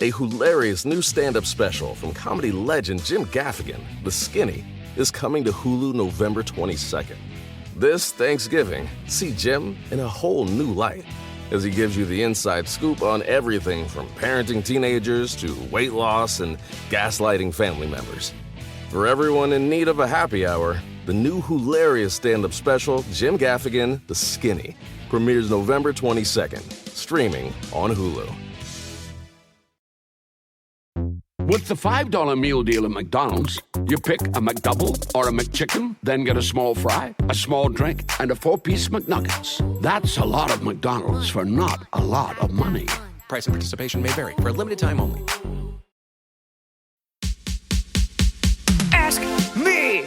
A hilarious new stand-up special from comedy legend Jim Gaffigan, The Skinny, is coming to Hulu November 22nd. This Thanksgiving, see Jim in a whole new light as he gives you the inside scoop on everything from parenting teenagers to weight loss and gaslighting family members. For everyone in need of a happy hour, the new hilarious stand-up special, Jim Gaffigan, The Skinny, premieres November 22nd, streaming on Hulu. With the $5 meal deal at McDonald's, you pick a McDouble or a McChicken, then get a small fry, a small drink, and a 4-piece McNuggets. That's a lot of McDonald's for not a lot of money. Price and participation may vary. For a limited time only. Ask me.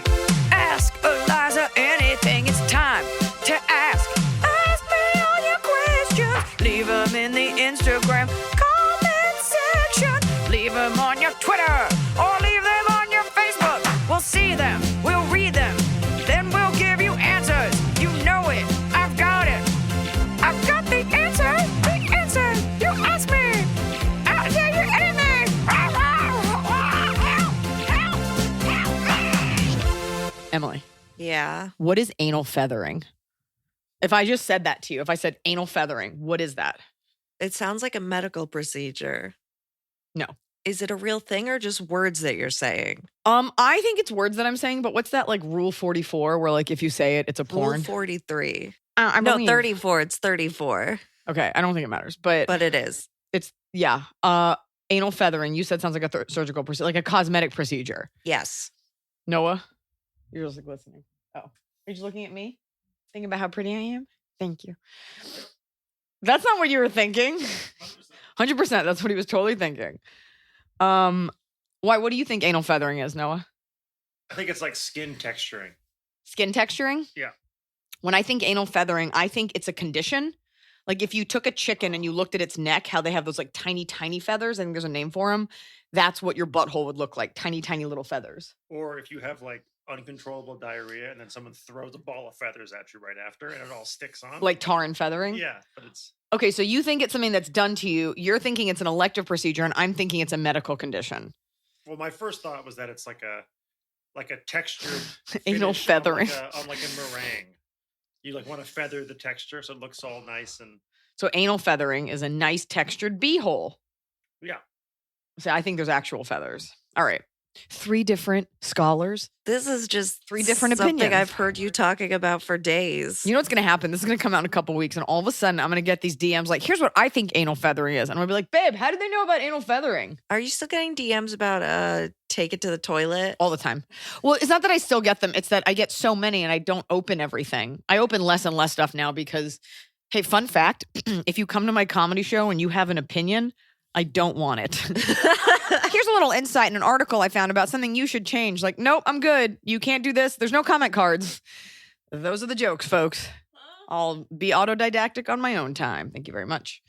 Ask Iliza anything. It's time to ask. Ask me all your questions. Leave them in the Instagram comment section. Leave them on your Twitter or leave them on your Facebook. We'll see them. We'll read them. Then we'll give you answers. You know it. I've got it. I've got the answer. The answer. You ask me. I'll tell you anything. Emily, Yeah. what is anal feathering? If I just said that to you, if I said anal feathering, what is that? It sounds like a medical procedure. No. Is it a real thing or just words that you're saying? I think it's words that I'm saying, but what's that like Rule 44 where like if you say it, it's a porn? Rule 43. I No, believe- 34. It's 34. Okay, I don't think it matters, but But it is. it's, yeah. Anal feathering, you said sounds like a surgical procedure, like a cosmetic procedure. Yes. Noah, you're just like listening. Oh, are you just looking at me? Thinking about how pretty I am? Thank you. That's not what you were thinking. 100%. That's what he was totally thinking. Why? What do you think anal feathering is, Noah? I think it's like skin texturing. Skin texturing? Yeah. When I think anal feathering, I think it's a condition. Like if you took a chicken and you looked at its neck, how they have those like tiny, tiny feathers. I think there's a name for them. That's what your butthole would look like. Tiny, tiny little feathers. Or if you have like uncontrollable diarrhea and then someone throws a ball of feathers at you right after and it all sticks on. Like tar and feathering? Yeah, but it's Okay, so you think it's something that's done to you. You're thinking it's an elective procedure, and I'm thinking it's a medical condition. well, my first thought was that it's like a textured Anal finish feathering. on like a meringue. You like want to feather the texture so it looks all nice and So anal feathering is a nice textured beehole. yeah. So I think there's actual feathers. All right. 3 different scholars. This is just 3 different something opinions. I've heard you talking about for days. You know what's going to happen? This is going to come out in a couple weeks, and all of a sudden, I'm going to get these DMs like, here's what I think anal feathering is. And I'm going to be like, babe, how did they know about anal feathering? Are you still getting DMs about take it to the toilet? All the time. Well, it's not that I still get them. It's that I get so many and I don't open everything. I open less and less stuff now because, hey, fun fact, if you come to my comedy show and you have an opinion, I don't want it. Here's a little insight in an article I found about something you should change. Like, nope, I'm good. You can't do this. There's no comment cards. Those are the jokes, folks. I'll be autodidactic on my own time. Thank you very much.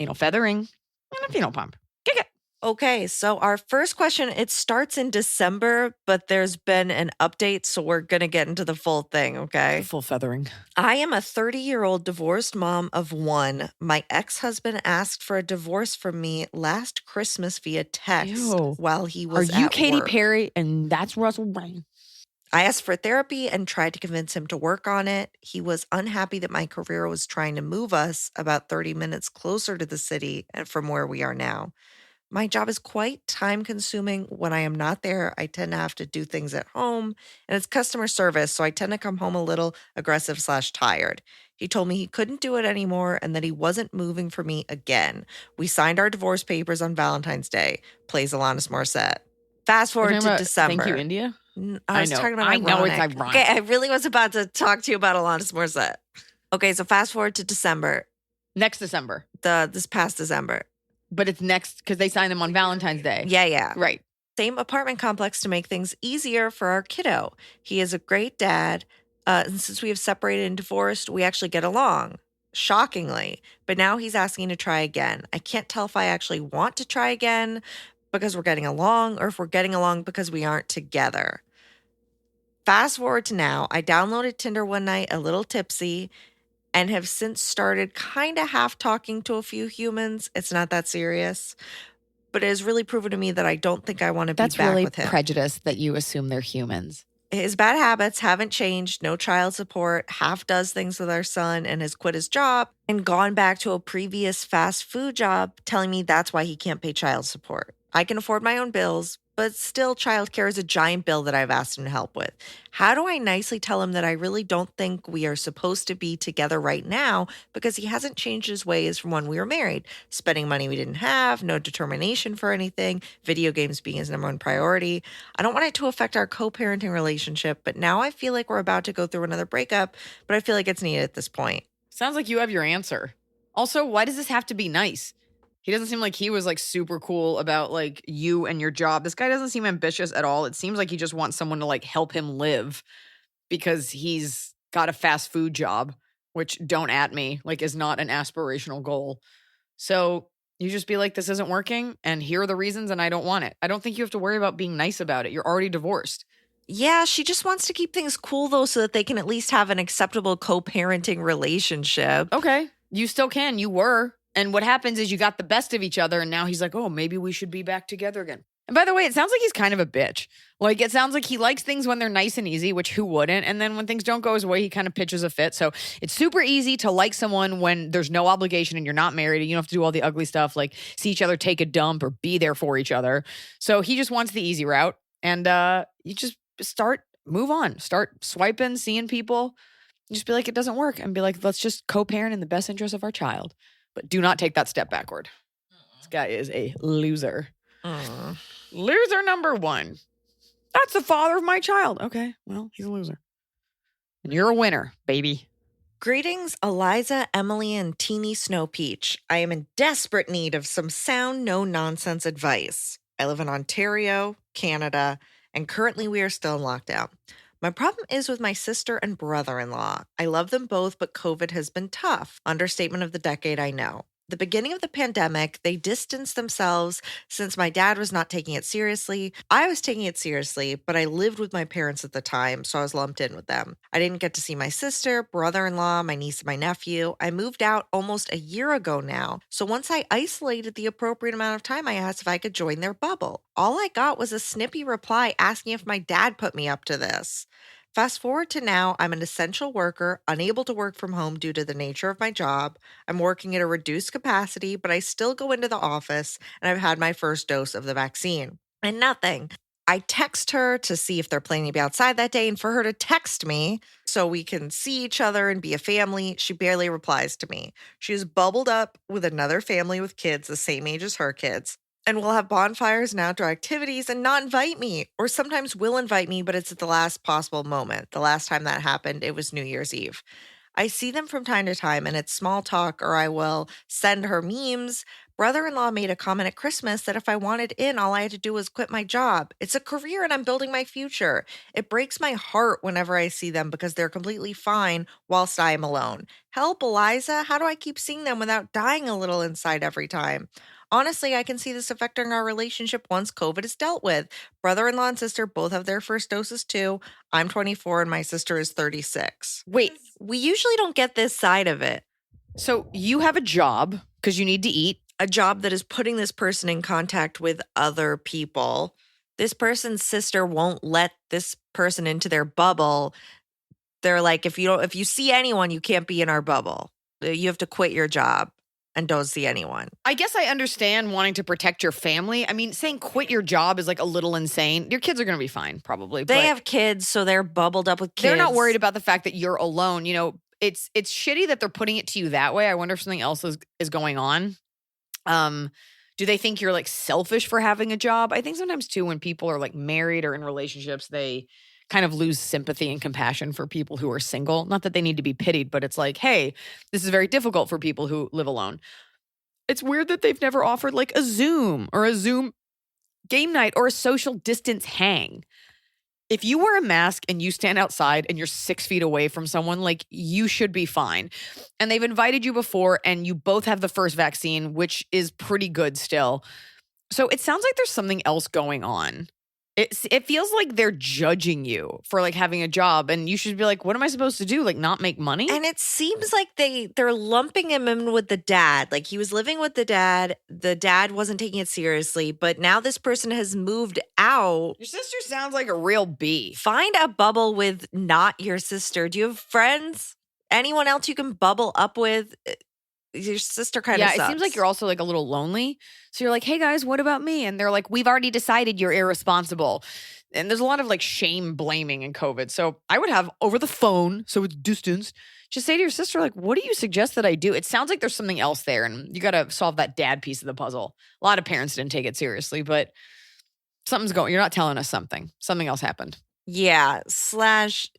Anal feathering and a penal pump. Kick it. Okay, so our first question, it starts in December, but there's been an update, so we're going to get into the full thing, okay? Full feathering. I am a 30-year-old divorced mom of 1. My ex-husband asked for a divorce from me last Christmas via text Ew. while he Are was you at Katy work. Perry and that's Russell Brand? I asked for therapy and tried to convince him to work on it. He was unhappy that my career was trying to move us about 30 minutes closer to the city and from where we are now. My job is quite time consuming. When I am not there, I tend to have to do things at home, and it's customer service, so I tend to come home a little aggressive/tired. He told me he couldn't do it anymore and that he wasn't moving for me again. We signed our divorce papers on Valentine's Day. Plays Alanis Morissette. Fast forward to December. Thank you, India. I was know. talking about I know it's ironic. ironic. Okay, I really was about to talk to you about Alanis Morissette. Okay, so fast forward to December, Next December. this past December. But it's next because they signed them on Valentine's Day. Yeah. Right. Same apartment complex to make things easier for our kiddo. He is a great dad. And since we have separated and divorced, we actually get along, shockingly. But now he's asking to try again. I can't tell if I actually want to try again because we're getting along or if we're getting along because we aren't together. Fast forward to now, I downloaded Tinder one night a little tipsy and have since started kind of half talking to a few humans. It's not that serious. but it has really proven to me that I don't think I want to be That's back really with him. prejudice that you assume they're humans. His bad habits haven't changed, no child support, half does things with our son, and has quit his job and gone back to a previous fast food job, telling me that's why he can't pay child support. I can afford my own bills, but still, childcare is a giant bill that I've asked him to help with. How do I nicely tell him that I really don't think we are supposed to be together right now because he hasn't changed his ways from when we were married? Spending money we didn't have, no determination for anything, video games being his number one priority. I don't want it to affect our co parenting relationship, but now I feel like we're about to go through another breakup, but I feel like it's needed at this point. Sounds like you have your answer. Also, why does this have to be nice? He doesn't seem like he was like super cool about like you and your job. This guy doesn't seem ambitious at all. It seems like he just wants someone to like help him live because he's got a fast food job, which don't at me, like is not an aspirational goal. So you just be like, this isn't working and here are the reasons and I don't want it. I don't think you have to worry about being nice about it. You're already divorced. Yeah, she just wants to keep things cool though so that they can at least have an acceptable co-parenting relationship. Okay, you still can. You were. And what happens is you got the best of each other and now he's like, oh, maybe we should be back together again. And by the way, it sounds like he's kind of a bitch. Like it sounds like he likes things when they're nice and easy, which who wouldn't? And then when things don't go his way, he kind of pitches a fit. So it's super easy to like someone when there's no obligation and you're not married and you don't have to do all the ugly stuff like see each other take a dump or be there for each other. So he just wants the easy route. And you just move on, start swiping, seeing people. Just be like, it doesn't work. And be like, let's just co-parent in the best interest of our child. But do not take that step backward. This guy is a loser. Loser number one. That's the father of my child. Okay, well, he's a loser. And you're a winner, baby. Greetings, Iliza, Emily, and Teeny Snow Peach. I am in desperate need of some sound, no-nonsense advice. I live in Ontario, Canada, and currently we are still in lockdown. My problem is with my sister and brother-in-law. I love them both, but COVID has been tough. Understatement of the decade, I know. The beginning of the pandemic, they distanced themselves since my dad was not taking it seriously. I was taking it seriously, but I lived with my parents at the time, so I was lumped in with them. I didn't get to see my sister, brother-in-law, my niece, and my nephew. I moved out almost a year ago now. So once I isolated the appropriate amount of time, I asked if I could join their bubble. All I got was a snippy reply asking if my dad put me up to this. Fast forward to now, I'm an essential worker, unable to work from home due to the nature of my job. I'm working at a reduced capacity, but I still go into the office, and I've had my first dose of the vaccine. And nothing. I text her to see if they're planning to be outside that day, and for her to text me so we can see each other and be a family, she barely replies to me. She is bubbled up with another family with kids the same age as her kids. And we'll have bonfires and outdoor activities and not invite me. Or sometimes will invite me, but it's at the last possible moment. The last time that happened, it was New Year's Eve. I see them from time to time and it's small talk, or I will send her memes. Brother-in-law made a comment at Christmas that if I wanted in, all I had to do was quit my job. It's a career and I'm building my future. It breaks my heart whenever I see them because they're completely fine whilst I am alone. Help, Iliza. How do I keep seeing them without dying a little inside every time? Honestly, I can see this affecting our relationship once COVID is dealt with. Brother-in-law and sister both have their first doses too. I'm 24 and my sister is 36. Wait, We usually don't get this side of it. so you have a job because you need to eat. A job that is putting this person in contact with other people. This person's sister won't let this person into their bubble. They're like, if you see anyone, you can't be in our bubble. You have to quit your job and don't see anyone. I guess I understand wanting to protect your family. I mean, saying quit your job is like a little insane. Your kids are going to be fine, probably. They but have kids, so they're bubbled up with kids. they're not worried about the fact that you're alone. You know, it's shitty that they're putting it to you that way. I wonder if something else is going on. Do they think you're like selfish for having a job? I think sometimes too, when people are like married or in relationships, they kind of lose sympathy and compassion for people who are single. Not that they need to be pitied, but it's like, hey, this is very difficult for people who live alone. It's weird that they've never offered like a Zoom or a Zoom game night or a social distance hang. If you wear a mask and you stand outside and you're 6 feet away from someone, like you should be fine. And they've invited you before and you both have the first vaccine, which is pretty good still. So it sounds like there's something else going on. It feels like they're judging you for like having a job, and you should be like, what am I supposed to do? Like not make money? And it seems like they're lumping him in with the dad. Like he was living with the dad. The dad wasn't taking it seriously, but now this person has moved out. Your sister sounds like a real bee. Find a bubble with not your sister. Do you have friends? Anyone else you can bubble up with? Your sister kind of sucks. It seems like you're also like a little lonely. So you're like, hey guys, what about me? And they're like, we've already decided you're irresponsible. And there's a lot of like shame blaming in COVID. So I would have over the phone, so it's distance, just say to your sister, like, what do you suggest that I do? It sounds like there's something else there, and you got to solve that dad piece of the puzzle. A lot of parents didn't take it seriously, but something's going. You're not telling us something. Something else happened. Yeah, /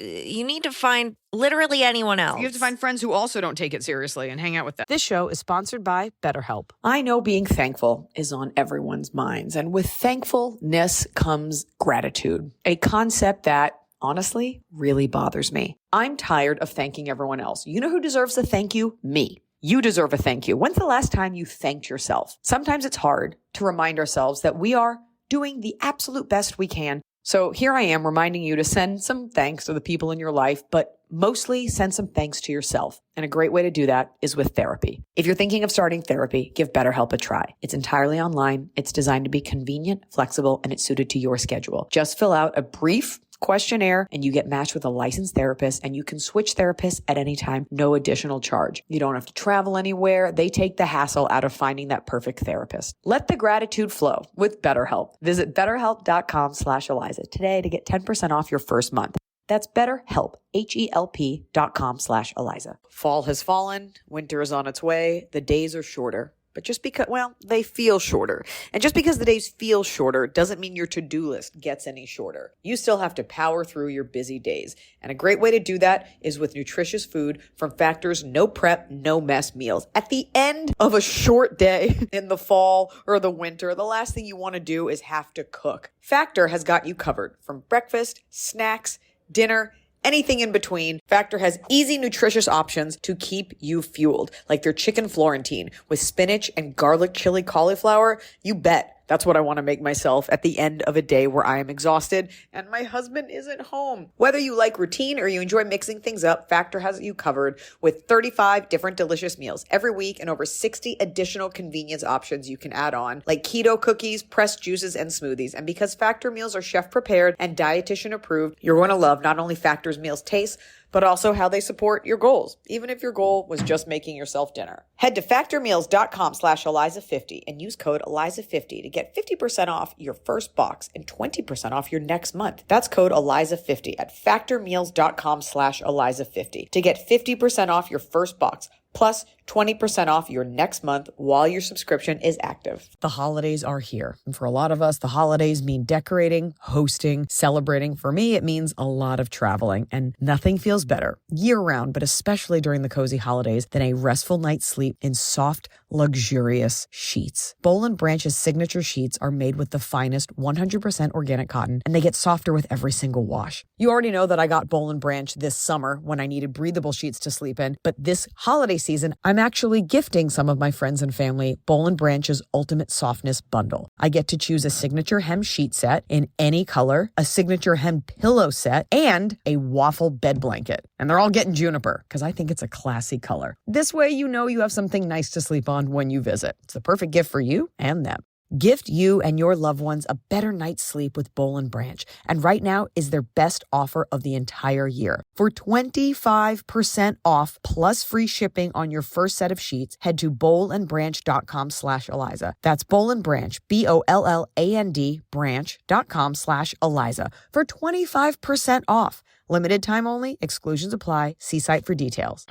you need to find literally anyone else. You have to find friends who also don't take it seriously and hang out with them. This show is sponsored by BetterHelp. I know being thankful is on everyone's minds, and with thankfulness comes gratitude, a concept that honestly really bothers me. I'm tired of thanking everyone else. You know who deserves a thank you? Me. You deserve a thank you. When's the last time you thanked yourself? Sometimes it's hard to remind ourselves that we are doing the absolute best we can. So here I am reminding you to send some thanks to the people in your life, but mostly send some thanks to yourself. And a great way to do that is with therapy. If you're thinking of starting therapy, give BetterHelp a try. It's entirely online. It's designed to be convenient, flexible, and it's suited to your schedule. Just fill out a brief questionnaire and you get matched with a licensed therapist, and you can switch therapists at any time, no additional charge. You don't have to travel anywhere. They take the hassle out of finding that perfect therapist. Let the gratitude flow with BetterHelp. Visit betterhelp.com/Iliza today to get 10% off your first month. That's BetterHelp, HELP.com/Iliza. Fall has fallen. Winter is on its way. The days are shorter. But just because, well, they feel shorter. And just because the days feel shorter doesn't mean your to-do list gets any shorter. You still have to power through your busy days. And a great way to do that is with nutritious food from Factor's no prep, no mess meals. At the end of a short day in the fall or the winter, the last thing you want to do is have to cook. Factor has got you covered from breakfast, snacks, dinner, anything in between. Factor has easy, nutritious options to keep you fueled, like their chicken Florentine with spinach and garlic chili cauliflower. You bet. That's what I want to make myself at the end of a day where I am exhausted and my husband isn't home. Whether you like routine or you enjoy mixing things up, Factor has you covered with 35 different delicious meals every week and over 60 additional convenience options you can add on, like keto cookies, pressed juices, and smoothies. And because Factor meals are chef prepared and dietitian approved, you're going to love not only Factor's meals taste, but also how they support your goals, even if your goal was just making yourself dinner. Head to factormeals.com/Iliza50 and use code Iliza50 to get 50% off your first box and 20% off your next month. That's code Iliza50 at factormeals.com/Iliza50 to get 50% off your first box plus 20% off your next month while your subscription is active. The holidays are here. And for a lot of us, the holidays mean decorating, hosting, celebrating. For me, it means a lot of traveling, and nothing feels better year-round, but especially during the cozy holidays, than a restful night's sleep in soft, luxurious sheets. Boll & Branch's signature sheets are made with the finest 100% organic cotton, and they get softer with every single wash. You already know that I got Boll & Branch this summer when I needed breathable sheets to sleep in, but this holiday season, I'm actually gifting some of my friends and family Boll & Branch's Ultimate Softness Bundle. I get to choose a signature hem sheet set in any color, a signature hem pillow set, and a waffle bed blanket. And they're all getting juniper because I think it's a classy color. This way, you know you have something nice to sleep on when you visit. It's the perfect gift for you and them. Gift you and your loved ones a better night's sleep with Boll & Branch. And right now is their best offer of the entire year. For 25% off plus free shipping on your first set of sheets, head to bollandbranch.com/Iliza. That's Boll & Branch, BOLLAND branch.com/Iliza for 25% off. Limited time only. Exclusions apply. See site for details.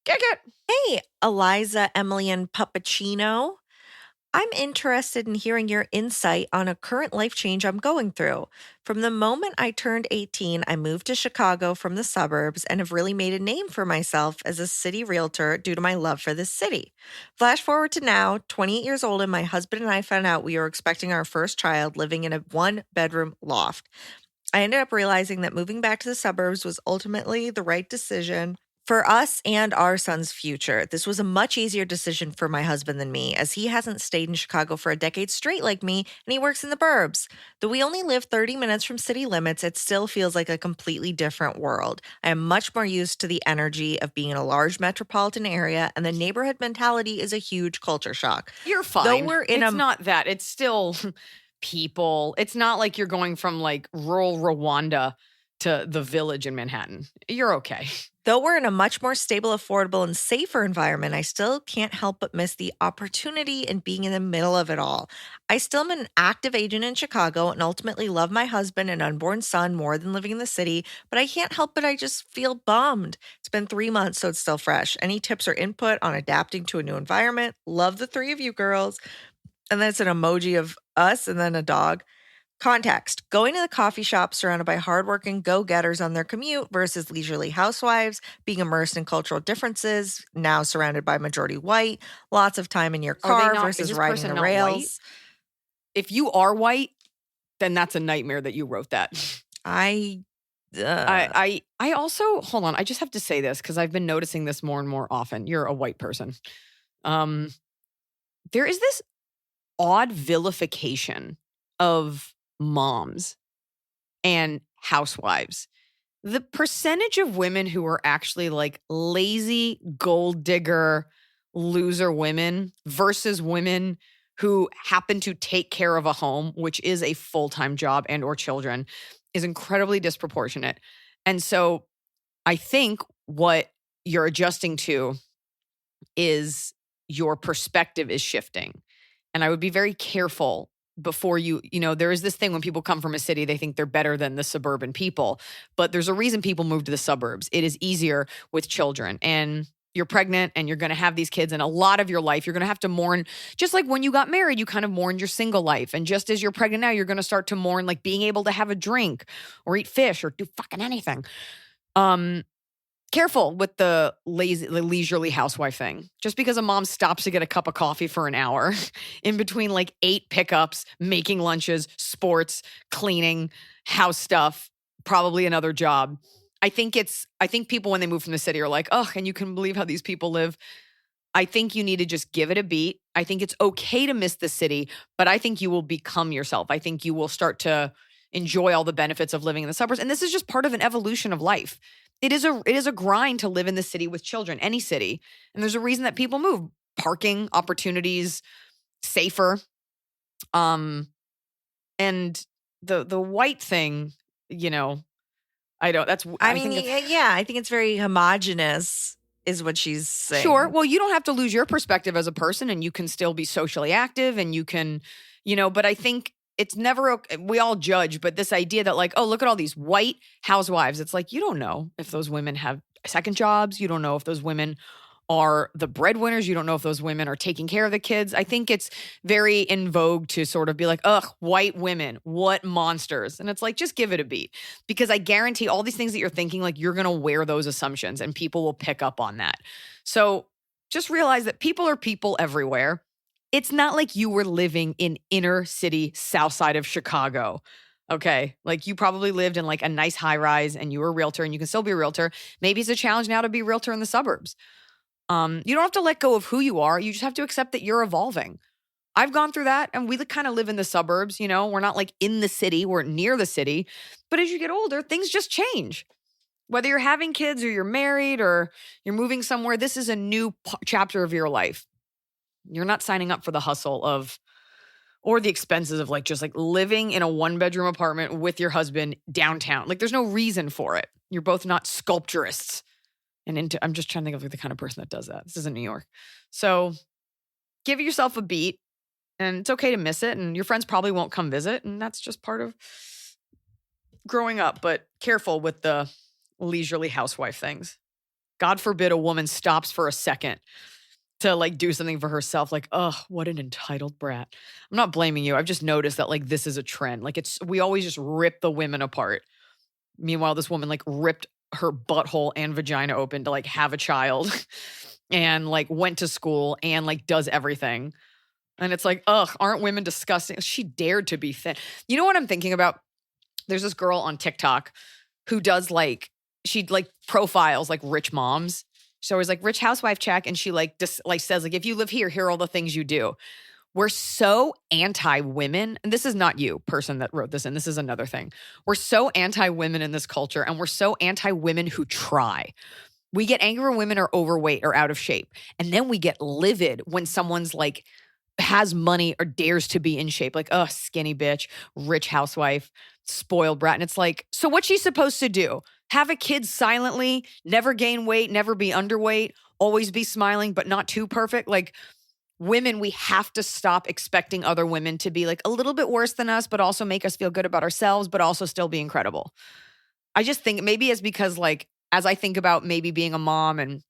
Hey, Eliza, Emily, and Puppuccino. I'm interested in hearing your insight on a current life change I'm going through. From the moment I turned 18, I moved to Chicago from the suburbs and have really made a name for myself as a city realtor due to my love for this city. Flash forward to now, 28 years old, and my husband and I found out we were expecting our first child living in a one-bedroom loft. I ended up realizing that moving back to the suburbs was ultimately the right decision For us and our son's future, this was a much easier decision for my husband than me, as he hasn't stayed in Chicago for a decade straight like me, and he works in the burbs. Though we only live 30 minutes from city limits, it still feels like a completely different world. I am much more used to the energy of being in a large metropolitan area, and the neighborhood mentality is a huge culture shock. You're fine. Though we're in it's not that. It's still people. It's not like you're going from like rural Rwanda to the village in Manhattan. You're okay. Though we're in a much more stable, affordable, and safer environment, I still can't help but miss the opportunity in being in the middle of it all. I still am an active agent in Chicago and ultimately love my husband and unborn son more than living in the city, but I can't help but I just feel bummed. It's been 3 months, so it's still fresh. Any tips or input on adapting to a new environment? Love the three of you girls. And then it's an emoji of us and then a dog. Context: going to the coffee shop surrounded by hardworking go-getters on their commute versus leisurely housewives, being immersed in cultural differences, now surrounded by majority white, lots of time in your car versus riding the rails. White? If you are white, then that's a nightmare that you wrote that. I also, hold on, I just have to say this because I've been noticing this more and more often. You're a white person. There is this odd vilification of moms and housewives. The percentage of women who are actually like lazy, gold digger, loser women versus women who happen to take care of a home, which is a full-time job and or children, is incredibly disproportionate. And so I think what you're adjusting to is your perspective is shifting. And I would be very careful before there is this thing when people come from a city, they think they're better than the suburban people. But there's a reason people move to the suburbs. It is easier with children. And you're pregnant and you're going to have these kids. And a lot of your life, you're going to have to mourn. Just like when you got married, you kind of mourned your single life. And just as you're pregnant now, you're going to start to mourn like being able to have a drink or eat fish or do fucking anything. Careful with the leisurely housewife thing. Just because a mom stops to get a cup of coffee for an hour in between like 8 pickups, making lunches, sports, cleaning, house stuff, probably another job. I think people when they move from the city are like, oh, and you can believe how these people live. I think you need to just give it a beat. I think it's okay to miss the city, but I think you will become yourself. I think you will start to enjoy all the benefits of living in the suburbs. And this is just part of an evolution of life. It is a grind to live in the city with children, any city. And there's a reason that people move. Parking, opportunities, safer. And the white thing, I think it's very homogenous is what she's saying. Sure. Well, you don't have to lose your perspective as a person and you can still be socially active and you can, but I think it's never, we all judge, but this idea that like, oh, look at all these white housewives. It's like, you don't know if those women have second jobs. You don't know if those women are the breadwinners. You don't know if those women are taking care of the kids. I think it's very in vogue to sort of be like, ugh, white women, what monsters. And it's like, just give it a beat. Because I guarantee all these things that you're thinking, like you're going to wear those assumptions and people will pick up on that. So just realize that people are people everywhere. It's not like you were living in inner city, south side of Chicago. Okay. Like you probably lived in like a nice high rise and you were a realtor and you can still be a realtor. Maybe it's a challenge now to be a realtor in the suburbs. You don't have to let go of who you are. You just have to accept that you're evolving. I've gone through that and we kind of live in the suburbs, we're not like in the city, we're near the city. But as you get older, things just change. Whether you're having kids or you're married or you're moving somewhere, this is a new chapter of your life. You're not signing up for the hustle or the expenses of like just like living in a 1-bedroom apartment with your husband downtown. Like there's no reason for it. You're both not sculpturists. And I'm just trying to think of like the kind of person that does that. This isn't New York. So give yourself a beat and it's okay to miss it. And your friends probably won't come visit. And that's just part of growing up. But careful with the leisurely housewife things. God forbid a woman stops for a second to like do something for herself. Like, oh, what an entitled brat. I'm not blaming you. I've just noticed that like this is a trend. Like we always just rip the women apart. Meanwhile, this woman like ripped her butthole and vagina open to like have a child and like went to school and like does everything. And it's like, ugh, aren't women disgusting? She dared to be thin. You know what I'm thinking about? There's this girl on TikTok who does like she like profiles like rich moms. She's always like rich housewife check. And she like just like says like, if you live here, here are all the things you do. We're so anti-women. And this is not you, person that wrote this in. This is another thing. We're so anti-women in this culture. And we're so anti-women who try. We get angry when women are overweight or out of shape. And then we get livid when someone's like has money or dares to be in shape. Like, oh, skinny bitch, rich housewife, spoiled brat. And it's like, so what's she supposed to do? Have a kid silently, never gain weight, never be underweight, always be smiling, but not too perfect? Like, women, we have to stop expecting other women to be like a little bit worse than us, but also make us feel good about ourselves, but also still be incredible. I just think maybe it's because like, as I think about maybe being a mom and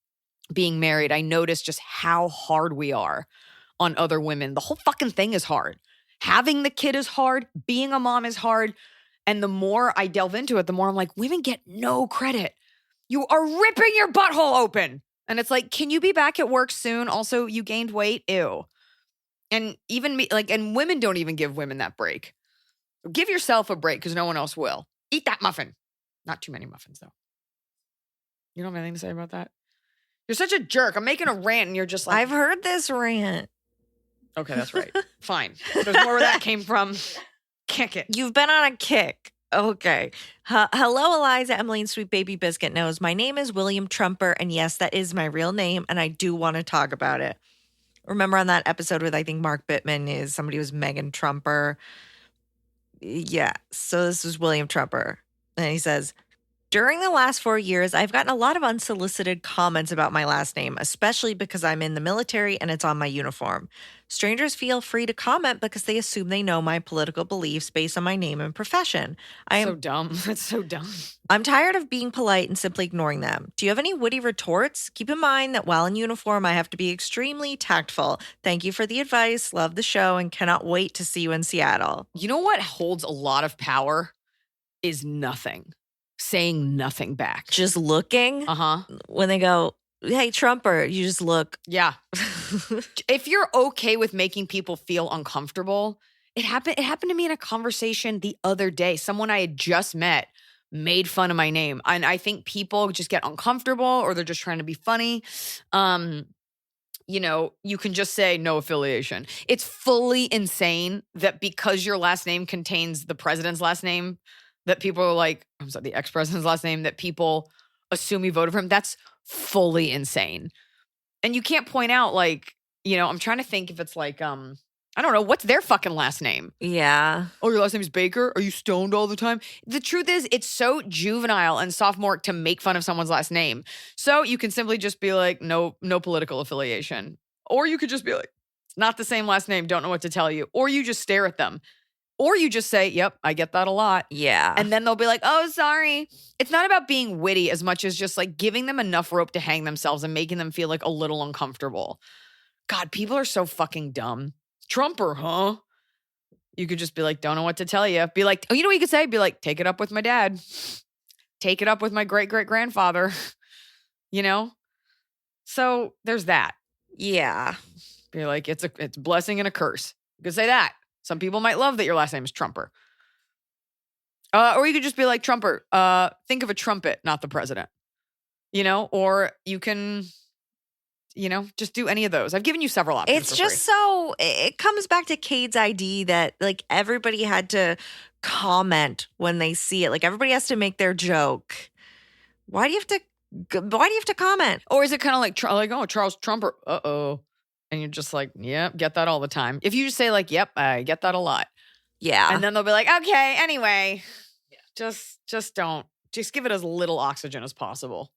being married, I notice just how hard we are on other women. The whole fucking thing is hard. Having the kid is hard. Being a mom is hard. And the more I delve into it, the more I'm like, women get no credit. You are ripping your butthole open. And it's like, can you be back at work soon? Also, you gained weight. Ew. And even me, like, and women don't even give women that break. Give yourself a break because no one else will. Eat that muffin. Not too many muffins, though. You don't have anything to say about that? You're such a jerk. I'm making a rant and you're just like. I've heard this rant. Okay, that's right. Fine. There's more where that came from. Kick it. You've been on a kick. Okay. Hello, Iliza, Emily, and Sweet Baby Biscuit knows. My name is William Trumper, and yes, that is my real name, and I do want to talk about it. Remember on that episode with, I think, Mark Bittman is somebody was Megan Trumper? Yeah. So this is William Trumper. And he says, during the last 4 years, I've gotten a lot of unsolicited comments about my last name, especially because I'm in the military and it's on my uniform. Strangers feel free to comment because they assume they know my political beliefs based on my name and profession. So dumb. That's so dumb. I'm tired of being polite and simply ignoring them. Do you have any witty retorts? Keep in mind that while in uniform, I have to be extremely tactful. Thank you for the advice. Love the show and cannot wait to see you in Seattle. You know what holds a lot of power is nothing. Saying nothing back. Just looking. Uh-huh. When they go, hey, Trumper, you just look. Yeah. If you're okay with making people feel uncomfortable, it happened to me in a conversation the other day. Someone I had just met made fun of my name. And I think people just get uncomfortable or they're just trying to be funny. You know, you can just say no affiliation. It's fully insane that because your last name contains the president's last name, that people are like, I'm sorry, the ex-president's last name, that people assume you voted for him. That's fully insane. And you can't point out like, you know, I'm trying to think if it's like, I don't know, what's their fucking last name? Yeah. Oh, your last name is Baker? Are you stoned all the time? The truth is, it's so juvenile and sophomoric to make fun of someone's last name. So you can simply just be like, no political affiliation. Or you could just be like, not the same last name, don't know what to tell you. Or you just stare at them. Or you just say, yep, I get that a lot. Yeah. And then they'll be like, oh, sorry. It's not about being witty as much as just like giving them enough rope to hang themselves and making them feel like a little uncomfortable. God, people are so fucking dumb. Trumper, huh? You could just be like, don't know what to tell you. Be like, oh, you know what you could say? Be like, take it up with my dad. Take it up with my great-great-grandfather. You know? So there's that. Yeah. Be like, it's a blessing and a curse. You could say that. Some people might love that your last name is Trumper. Or you could just be like, Trumper, think of a trumpet, not the president. You know? Or you can, you know, just do any of those. I've given you several options. It's just so, it comes back to Cade's ID that like everybody had to comment when they see it. Like everybody has to make their joke. Why do you have to comment? Or is it kind of like, oh, Charles Trumper, uh-oh. And you're just like, yep, get that all the time. If you just say like, yep, I get that a lot. Yeah. And then they'll be like, okay, anyway, just don't. Just give it as little oxygen as possible.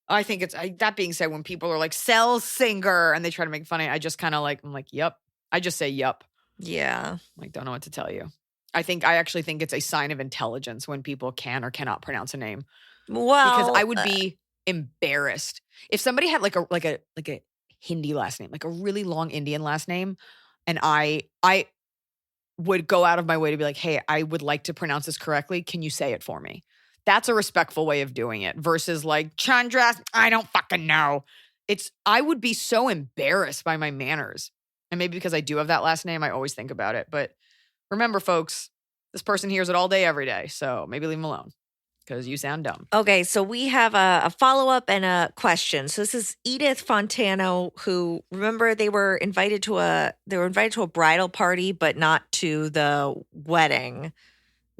I think that being said, when people are like, cell singer, and they try to make fun of it, I just kind of like, I'm like, yep. I just say, yep. Yeah. I'm like, don't know what to tell you. I actually think it's a sign of intelligence when people can or cannot pronounce a name. Well. Because I would be embarrassed. If somebody had like a Hindi last name, like a really long Indian last name, and I would go out of my way to be like, hey, I would like to pronounce this correctly. Can you say it for me? That's a respectful way of doing it versus like Chandras, I don't fucking know. I would be so embarrassed by my manners. And maybe because I do have that last name, I always think about it. But remember, folks, this person hears it all day, every day. So maybe leave them alone. because you sound dumb. Okay, so we have a follow-up and a question. So this is Edith Fontano, who, remember, they were invited to a bridal party, but not to the wedding.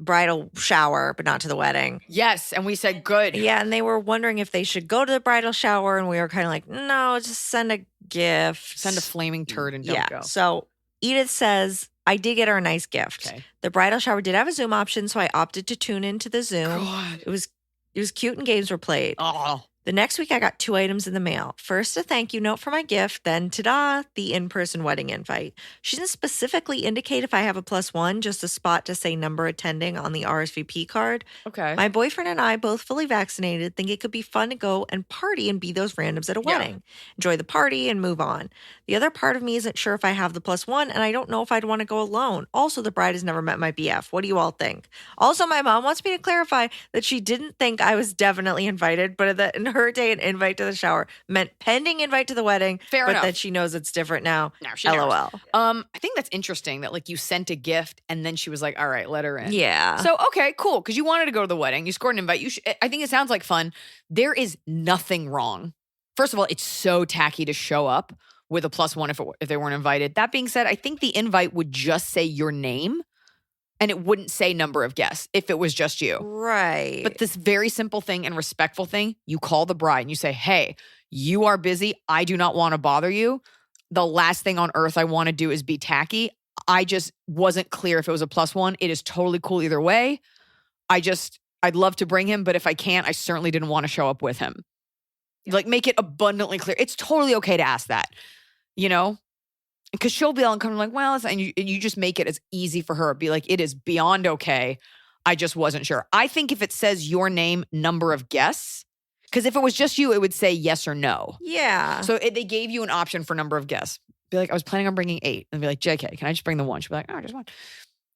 Bridal shower, but not to the wedding. Yes, and we said good. Yeah, and they were wondering if they should go to the bridal shower, and we were kind of like, no, just send a gift. Send a flaming turd and don't go. So Edith says, I did get her a nice gift. Okay. The bridal shower did have a Zoom option, so I opted to tune into the Zoom. God. It was cute and games were played. Oh. The next week, I got 2 items in the mail. First, a thank you note for my gift. Then, ta-da, the in-person wedding invite. She didn't specifically indicate if I have a +1, just a spot to say number attending on the RSVP card. Okay. My boyfriend and I, both fully vaccinated, think it could be fun to go and party and be those randoms at a wedding. Enjoy the party and move on. The other part of me isn't sure if I have the +1, and I don't know if I'd want to go alone. Also, the bride has never met my BF. What do you all think? Also, my mom wants me to clarify that she didn't think I was definitely invited, but that in her day, an invite to the shower meant pending invite to the wedding. Fair but enough. that she knows it's different now. No, she knows. LOL. I think that's interesting that like you sent a gift and then she was like, all right, let her in. Yeah. So, okay, cool. Because you wanted to go to the wedding. You scored an invite. I think it sounds like fun. There is nothing wrong. First of all, it's so tacky to show up with a +1 if they weren't invited. That being said, I think the invite would just say your name and it wouldn't say number of guests if it was just you. Right. But this very simple thing and respectful thing, you call the bride and you say, hey, you are busy. I do not want to bother you. The last thing on earth I want to do is be tacky. I just wasn't clear if it was a +1. It is totally cool either way. I'd love to bring him, but if I can't, I certainly didn't want to show up with him. Like, make it abundantly clear. It's totally okay to ask that, you know? Because she'll be all uncomfortable, like, well, and you just make it as easy for her. Be like, it is beyond okay. I just wasn't sure. I think if it says your name, number of guests, because if it was just you, it would say yes or no. Yeah. So they gave you an option for number of guests. Be like, I was planning on bringing 8. And be like, JK, can I just bring the 1? She'll be like, oh, just 1.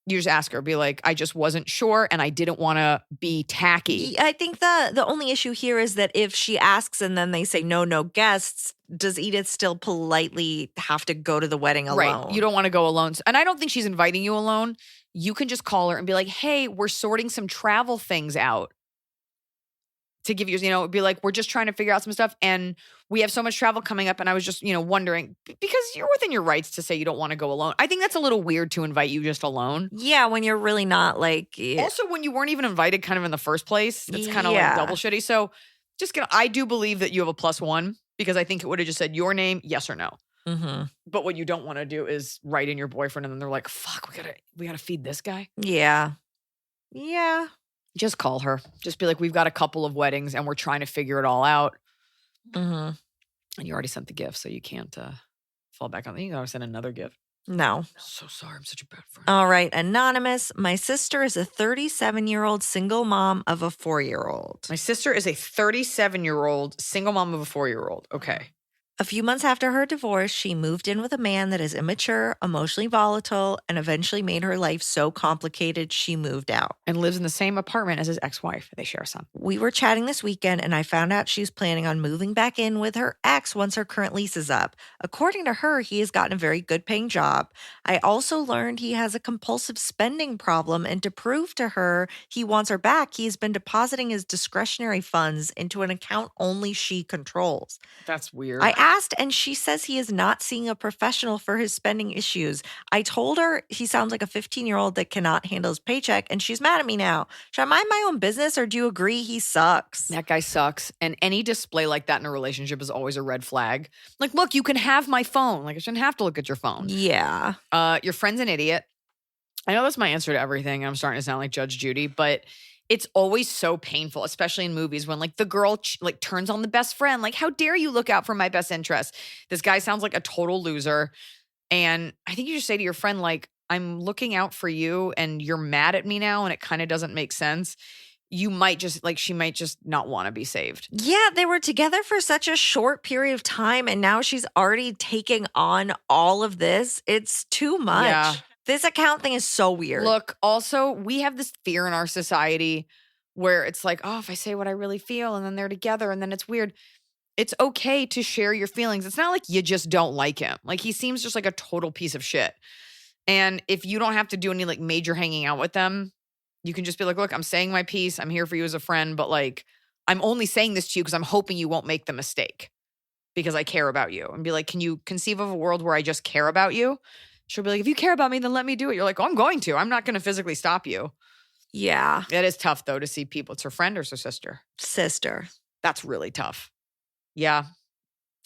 You just ask her, be like, I just wasn't sure and I didn't want to be tacky. I think the only issue here is that if she asks and then they say no guests, does Edith still politely have to go to the wedding alone? Right. You don't want to go alone. And I don't think she's inviting you alone. You can just call her and be like, hey, we're sorting some travel things out. To give you, be like, we're just trying to figure out some stuff and we have so much travel coming up and I was just, wondering, because you're within your rights to say you don't want to go alone. I think that's a little weird to invite you just alone. Yeah, when you're really not like... Also, when you weren't even invited kind of in the first place, it's kind of like double shitty. So I do believe that you have a +1 because I think it would have just said your name, yes or no. Mm-hmm. But what you don't want to do is write in your boyfriend and then they're like, fuck, we gotta feed this guy. Yeah. Yeah. Just call her. Just be like, we've got a couple of weddings and we're trying to figure it all out. Mm-hmm. And you already sent the gift, so you can't fall back on. You can always send another gift. No. So sorry. I'm such a bad friend. All right. Anonymous. My sister is a 37-year-old single mom of a 4-year-old. My sister is a 37-year-old single mom of a 4-year-old. Okay. A few months after her divorce, she moved in with a man that is immature, emotionally volatile, and eventually made her life so complicated she moved out. And lives in the same apartment as his ex-wife. They share a son. We were chatting this weekend, and I found out she's planning on moving back in with her ex once her current lease is up. According to her, he has gotten a very good-paying job. I also learned he has a compulsive spending problem, and to prove to her he wants her back, he has been depositing his discretionary funds into an account only she controls. That's weird. I asked, and she says he is not seeing a professional for his spending issues. I told her he sounds like a 15-year-old that cannot handle his paycheck, and she's mad at me now. Should I mind my own business, or do you agree he sucks? That guy sucks. And any display like that in a relationship is always a red flag. Like, look, you can have my phone. Like, I shouldn't have to look at your phone. Yeah. Your friend's an idiot. I know that's my answer to everything. I'm starting to sound like Judge Judy, but it's always so painful, especially in movies when like the girl turns on the best friend. Like, how dare you look out for my best interest? This guy sounds like a total loser. And I think you just say to your friend, like, I'm looking out for you and you're mad at me now and it kind of doesn't make sense. You might just she might just not want to be saved. Yeah, they were together for such a short period of time and now she's already taking on all of this. It's too much. Yeah. This account thing is so weird. Look, also, we have this fear in our society where it's like, oh, if I say what I really feel and then they're together and then it's weird. It's okay to share your feelings. It's not like you just don't like him. Like, he seems just like a total piece of shit. And if you don't have to do any like major hanging out with them, You can just be like, look, I'm saying my piece. I'm here for you as a friend, but like, I'm only saying this to you because I'm hoping you won't make the mistake because I care about you. And be like, can you conceive of a world where I just care about you? She'll be like, if you care about me, then let me do it. You're like, oh, I'm going to. I'm not going to physically stop you. Yeah. It is tough, though, to see people. It's her friend or it's her sister? Sister. That's really tough. Yeah.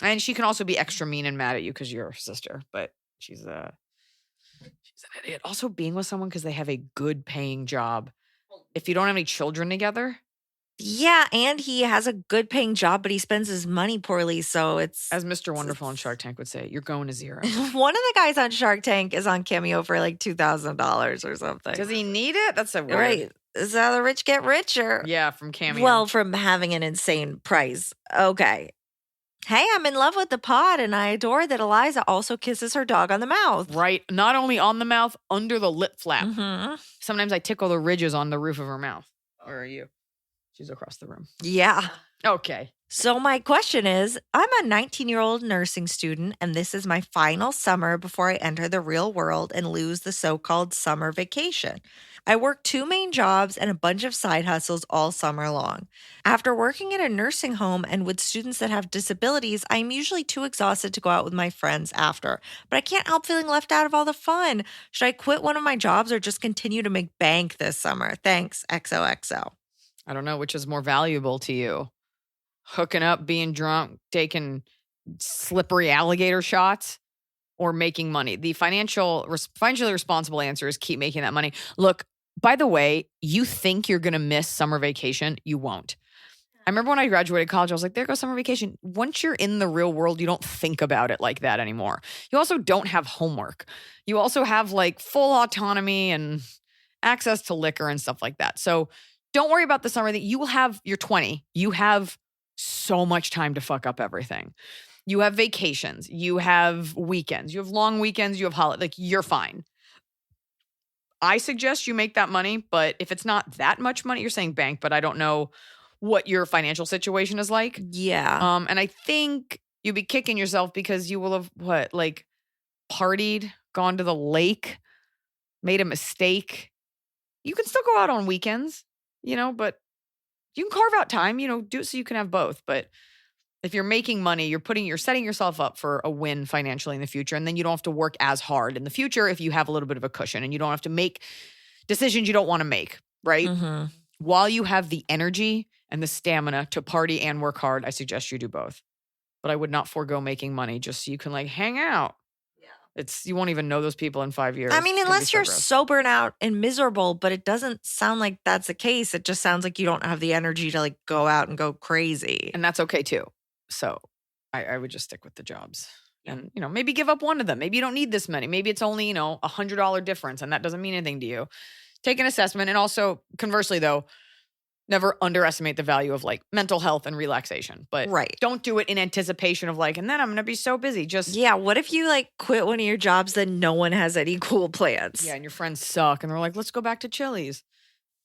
And she can also be extra mean and mad at you because you're her sister, but she's an idiot. Also, being with someone because they have a good paying job. If you don't have any children together. Yeah, and he has a good paying job, but he spends his money poorly. So it's, as Mr. Wonderful on Shark Tank would say, you're going to zero. one of the guys on Shark Tank is on Cameo for like $2,000 or something. Does he need it? That's a weird. Right. Is how the rich get richer? Yeah, from Cameo. Well, from having an insane price. Okay. Hey, I'm in love with the pod, and I adore that Iliza also kisses her dog on the mouth. Right. Not only on the mouth, under the lip flap. Mm-hmm. Sometimes I tickle the ridges on the roof of her mouth. Where are you? She's across the room. Yeah. Okay. So my question is, I'm a 19-year-old nursing student, and this is my final summer before I enter the real world and lose the so-called summer vacation. I work 2 main jobs and a bunch of side hustles all summer long. After working at a nursing home and with students that have disabilities, I'm usually too exhausted to go out with my friends after. But I can't help feeling left out of all the fun. Should I quit one of my jobs or just continue to make bank this summer? Thanks, XOXO. I don't know which is more valuable to you. Hooking up, being drunk, taking slippery alligator shots, or making money. The financially responsible answer is keep making that money. Look, by the way, you think you're going to miss summer vacation. You won't. I remember when I graduated college, I was like, there goes summer vacation. Once you're in the real world, you don't think about it like that anymore. You also don't have homework. You also have like full autonomy and access to liquor and stuff like that. So don't worry about the summer. You will have, you're 20. You have so much time to fuck up everything. You have vacations. You have weekends. You have long weekends. You have holidays. Like, you're fine. I suggest you make that money, but if it's not that much money, you're saying bank, but I don't know what your financial situation is like. Yeah. And I think you'll be kicking yourself because you will have partied, gone to the lake, made a mistake. You can still go out on weekends, but you can carve out time, do it so you can have both. But if you're making money, you're setting yourself up for a win financially in the future. And then you don't have to work as hard in the future if you have a little bit of a cushion and you don't have to make decisions you don't want to make, right? Mm-hmm. While you have the energy and the stamina to party and work hard, I suggest you do both. But I would not forego making money just so you can hang out. Yeah. You won't even know those people in 5 years. I mean, unless you're so burnt out and miserable, but it doesn't sound like that's the case. It just sounds like you don't have the energy to go out and go crazy. And that's okay too. So I would just stick with the jobs and, maybe give up one of them. Maybe you don't need this many. Maybe it's only, $100 difference and that doesn't mean anything to you. Take an assessment. And also conversely though, never underestimate the value of mental health and relaxation, but don't do it in anticipation of and then I'm going to be so busy. What if you quit one of your jobs that no one has any cool plans? Yeah. And your friends suck and they're like, let's go back to Chili's.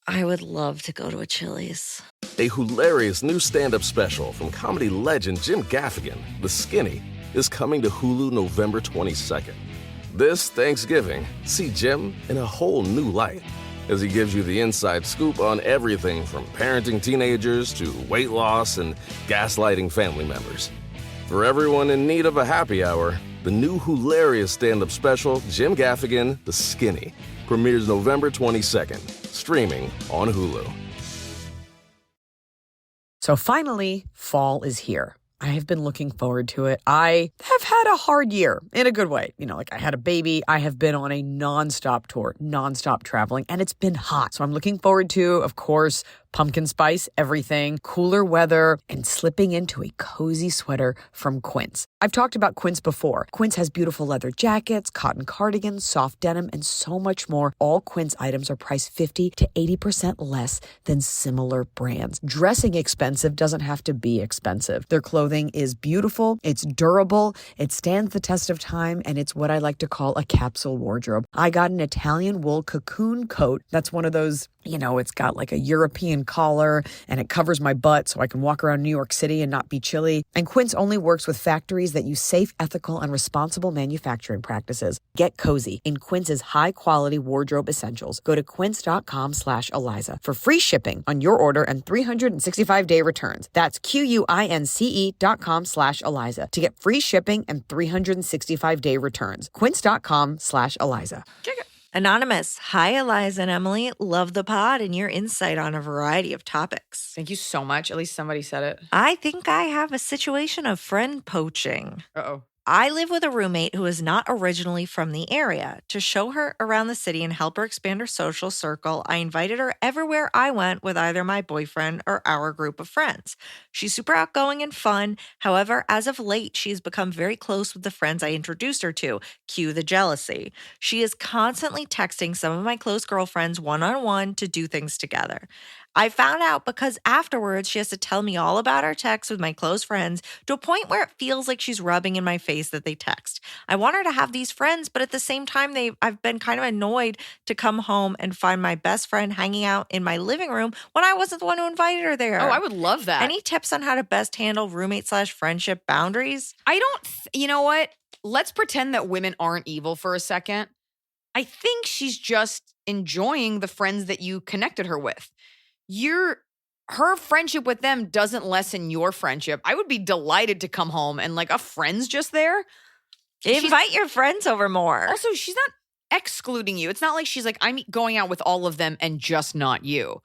I would love to go to a Chili's. A hilarious new stand-up special from comedy legend Jim Gaffigan, The Skinny, is coming to Hulu November 22nd. This Thanksgiving, see Jim in a whole new light as he gives you the inside scoop on everything from parenting teenagers to weight loss and gaslighting family members. For everyone in need of a happy hour, the new hilarious stand-up special, Jim Gaffigan, The Skinny, premieres November 22nd, streaming on Hulu. So finally, fall is here. I have been looking forward to it. I have had a hard year in a good way. I had a baby. I have been on a nonstop tour, nonstop traveling, and it's been hot. So I'm looking forward to, of course, pumpkin spice, everything, cooler weather, and slipping into a cozy sweater from Quince. I've talked about Quince before. Quince has beautiful leather jackets, cotton cardigans, soft denim, and so much more. All Quince items are priced 50 to 80% less than similar brands. Dressing expensive doesn't have to be expensive. Their clothing is beautiful, it's durable, it stands the test of time, and it's what I like to call a capsule wardrobe. I got an Italian wool cocoon coat. That's one of those, it's got a European and collar, and it covers my butt so I can walk around New York City and not be chilly. And Quince only works with factories that use safe, ethical, and responsible manufacturing practices. Get cozy in Quince's high-quality wardrobe essentials. Go to quince.com/Iliza for free shipping on your order and 365-day returns. That's QUINCE.com/Iliza to get free shipping and 365-day returns. Quince.com/Iliza. Anonymous. Hi, Eliza and Emily. Love the pod and your insight on a variety of topics. Thank you so much. At least somebody said it. I think I have a situation of friend poaching. Uh-oh. I live with a roommate who is not originally from the area. To show her around the city and help her expand her social circle, I invited her everywhere I went with either my boyfriend or our group of friends. She's super outgoing and fun. However, as of late, she's become very close with the friends I introduced her to. Cue the jealousy. She is constantly texting some of my close girlfriends one-on-one to do things together. I found out because afterwards she has to tell me all about our texts with my close friends to a point where it feels like she's rubbing in my face that they text. I want her to have these friends, but at the same time, I've been kind of annoyed to come home and find my best friend hanging out in my living room when I wasn't the one who invited her there. Oh, I would love that. Any tips on how to best handle roommate/friendship boundaries? I don't, you know what? Let's pretend that women aren't evil for a second. I think she's just enjoying the friends that you connected her with. Her friendship with them doesn't lessen your friendship. I would be delighted to come home and like a friend's just there. Invite your friends over more. Also, she's not excluding you. It's not like she's like, I'm going out with all of them and just not you.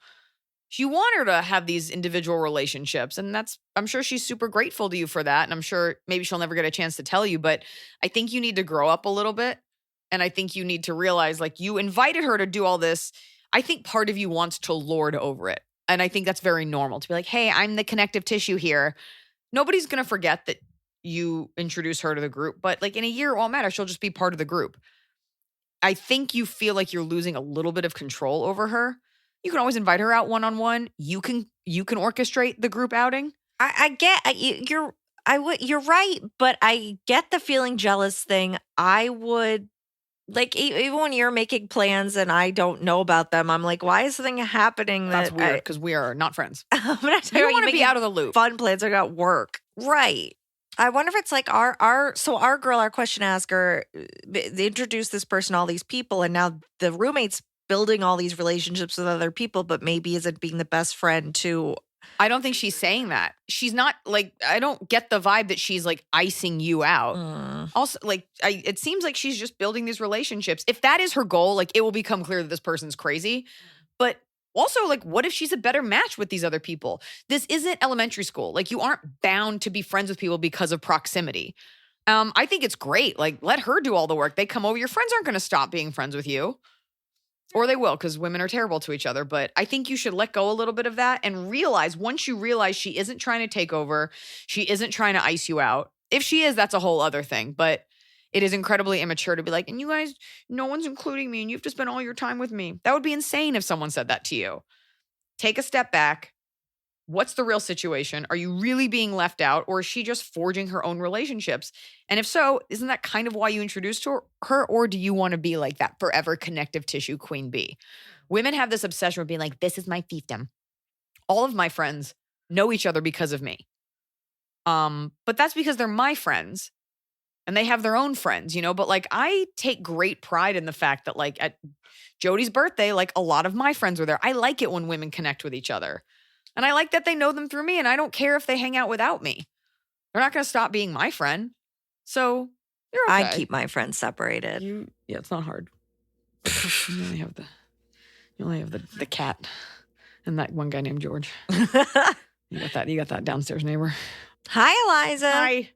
You want her to have these individual relationships, and I'm sure she's super grateful to you for that, and I'm sure maybe she'll never get a chance to tell you, but I think you need to grow up a little bit, and I think you need to realize, like, you invited her to do all this. I think part of you wants to lord over it, and I think that's very normal to be like, hey, I'm the connective tissue here. Nobody's going to forget that you introduce her to the group, but like in a year, it won't matter. She'll just be part of the group. I think you feel like you're losing a little bit of control over her. You can always invite her out one-on-one. You can orchestrate the group outing. You're right, but I get the feeling jealous thing. I would, like, even when you're making plans and I don't know about them, I'm like, why is something happening? That's weird because we are not friends. I'm not You don't want to be out of the loop. Fun plans. I got work. Right. I wonder if it's like our question asker, they introduced this person, all these people, and now the roommate's building all these relationships with other people, but maybe isn't being the best friend to. I don't think she's saying that. She's not like, I don't get the vibe that she's like icing you out. Also, like, it seems like she's just building these relationships. If that is her goal, like, it will become clear that this person's crazy. But also, like, what if she's a better match with these other people? This isn't elementary school. Like, you aren't bound to be friends with people because of proximity. I think it's great. Like, let her do all the work. They come over. Your friends aren't going to stop being friends with you. Or they will, because women are terrible to each other. But I think you should let go a little bit of that and realize, once you realize she isn't trying to take over, she isn't trying to ice you out. If she is, that's a whole other thing. But it is incredibly immature to be like, and you guys, no one's including me and you have to spend all your time with me. That would be insane if someone said that to you. Take a step back. What's the real situation? Are you really being left out, or is she just forging her own relationships? And if so, isn't that kind of why you introduced her? Or do you want to be like that forever connective tissue queen bee? Women have this obsession with being like, this is my fiefdom. All of my friends know each other because of me. But that's because they're my friends and they have their own friends, you know? But like, I take great pride in the fact that like at Jody's birthday, like a lot of my friends were there. I like it when women connect with each other. And I like that they know them through me, and I don't care if they hang out without me. They're not going to stop being my friend. So you're okay. I keep my friends separated. Yeah, it's not hard. You only have the cat and that one guy named George. You got that downstairs neighbor. Hi, Eliza. Hi.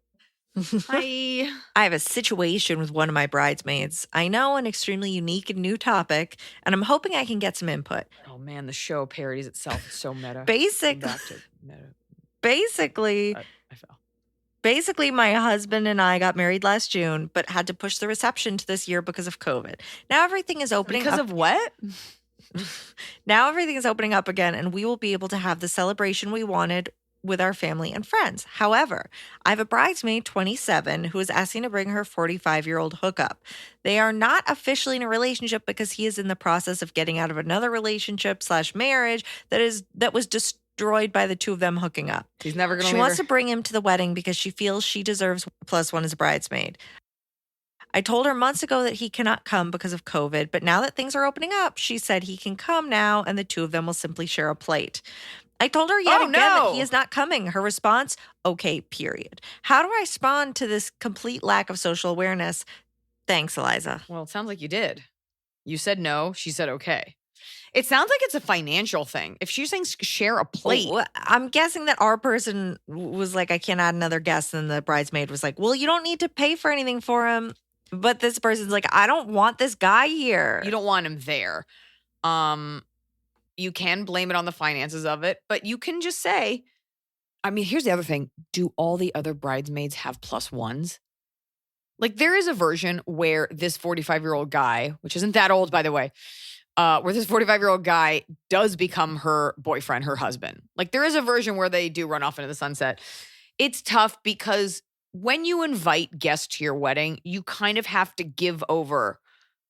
Hi. I have a situation with one of my bridesmaids. I know, an extremely unique and new topic, and I'm hoping I can get some input. Oh man, the show parodies itself. It's so meta. Basically, I fell. Basically, my husband and I got married last June, but had to push the reception to this year because of COVID. Now everything is opening up. Because of what? Now everything is opening up again, and we will be able to have the celebration we wanted with our family and friends. However, I have a bridesmaid, 27, who is asking to bring her 45-year-old hookup. They are not officially in a relationship because he is in the process of getting out of another relationship / marriage that was destroyed by the two of them hooking up. He's never going to She leave wants her. to bring him to the wedding because she feels she deserves +1 as a bridesmaid. I told her months ago that he cannot come because of COVID, but now that things are opening up, she said he can come now and the two of them will simply share a plate. I told her yet again that he is not coming. Her response, okay, period. How do I respond to this complete lack of social awareness? Thanks, Iliza. Well, it sounds like you did. You said no. She said okay. It sounds like it's a financial thing. If she's saying share a plate. Well, I'm guessing that our person was like, I can't add another guest. And the bridesmaid was like, well, you don't need to pay for anything for him. But this person's like, I don't want this guy here. You don't want him there. You can blame it on the finances of it, but you can just say, I mean, here's the other thing. Do all the other bridesmaids have +1s? Like, there is a version where this 45-year-old guy, which isn't that old, by the way, where this 45-year-old guy does become her boyfriend, her husband. Like, there is a version where they do run off into the sunset. It's tough because when you invite guests to your wedding, you kind of have to give over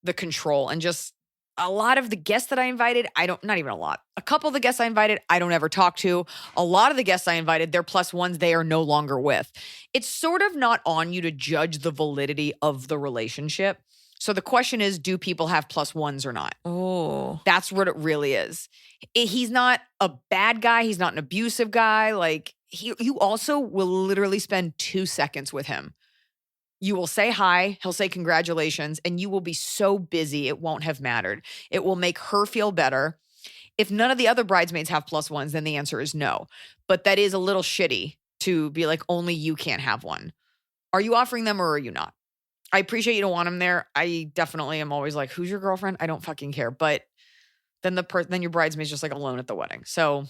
the control. And just a lot of the guests that I invited, not even a lot. A couple of the guests I invited, I don't ever talk to. A lot of the guests I invited, they're +1s they are no longer with. It's sort of not on you to judge the validity of the relationship. So the question is, do people have +1s or not? Oh, That's what it really is. He's not a bad guy. He's not an abusive guy. Like, you also will literally spend 2 seconds with him. You will say hi, he'll say congratulations, and you will be so busy it won't have mattered. It will make her feel better. If none of the other bridesmaids have +1s, then the answer is no. But that is a little shitty to be like, only you can't have one. Are you offering them or are you not? I appreciate you don't want him there. I definitely am always like, who's your girlfriend? I don't fucking care. But then then your bridesmaid's just like alone at the wedding. So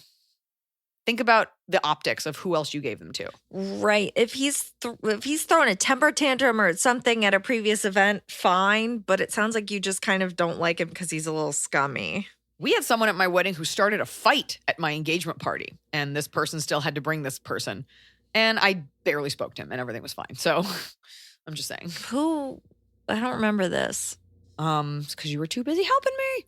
think about the optics of who else you gave them to. right. If he's throwing a temper tantrum or something at a previous event, fine. But it sounds like you just kind of don't like him because he's a little scummy. We had someone at my wedding who started a fight at my engagement party, and this person still had to bring this person. And I barely spoke to him, and everything was fine. So I'm just saying. Who? I don't remember this. It's because you were too busy helping me.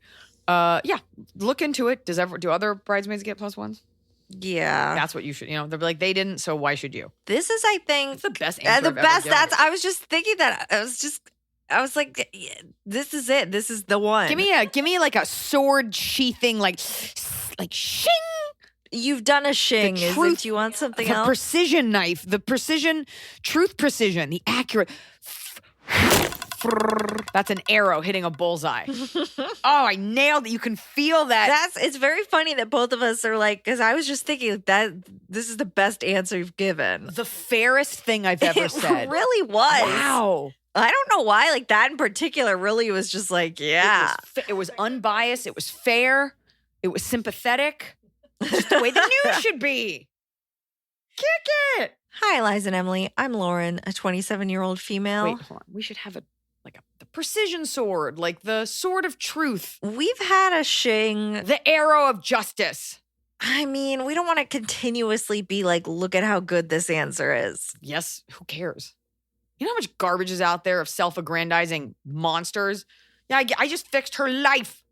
Yeah, look into it. Do other bridesmaids get +1s? Yeah. That's what you should, they'll be like, they didn't, so why should you? This is, I think, It's the best answer the I've ever best. given. I was just thinking that. I was like, yeah, this is it. This is the one. Give me like a sword sheathing, like shing. You've done a shing. Is truth- it? You want something The else? precision knife, the precision, the accurate. That's an arrow hitting a bullseye. Oh, I nailed it. You can feel that. It's very funny that both of us are like, because I was just thinking that this is the best answer you've given. The fairest thing I've ever said. It really was. Wow. I don't know why. Like that in particular really was just like, yeah. It was unbiased. It was fair. It was sympathetic. Just the way the news should be. Kick it. Hi, Eliza and Emily. I'm Lauren, a 27-year-old female. Wait, hold on. We should have the precision sword, like the sword of truth, We've had a shing. the arrow of justice. I mean, we don't want to continuously be like, look at how good this answer is. Yes, who cares? You know how much garbage is out there of self-aggrandizing monsters? Yeah, I just fixed her life.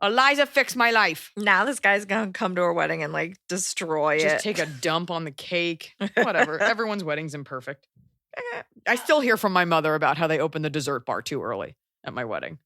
Iliza fixed my life. Now this guy's going to come to her wedding and like destroy it. Just take a dump on the cake. Whatever. Everyone's wedding's imperfect. I still hear from my mother about how they opened the dessert bar too early at my wedding.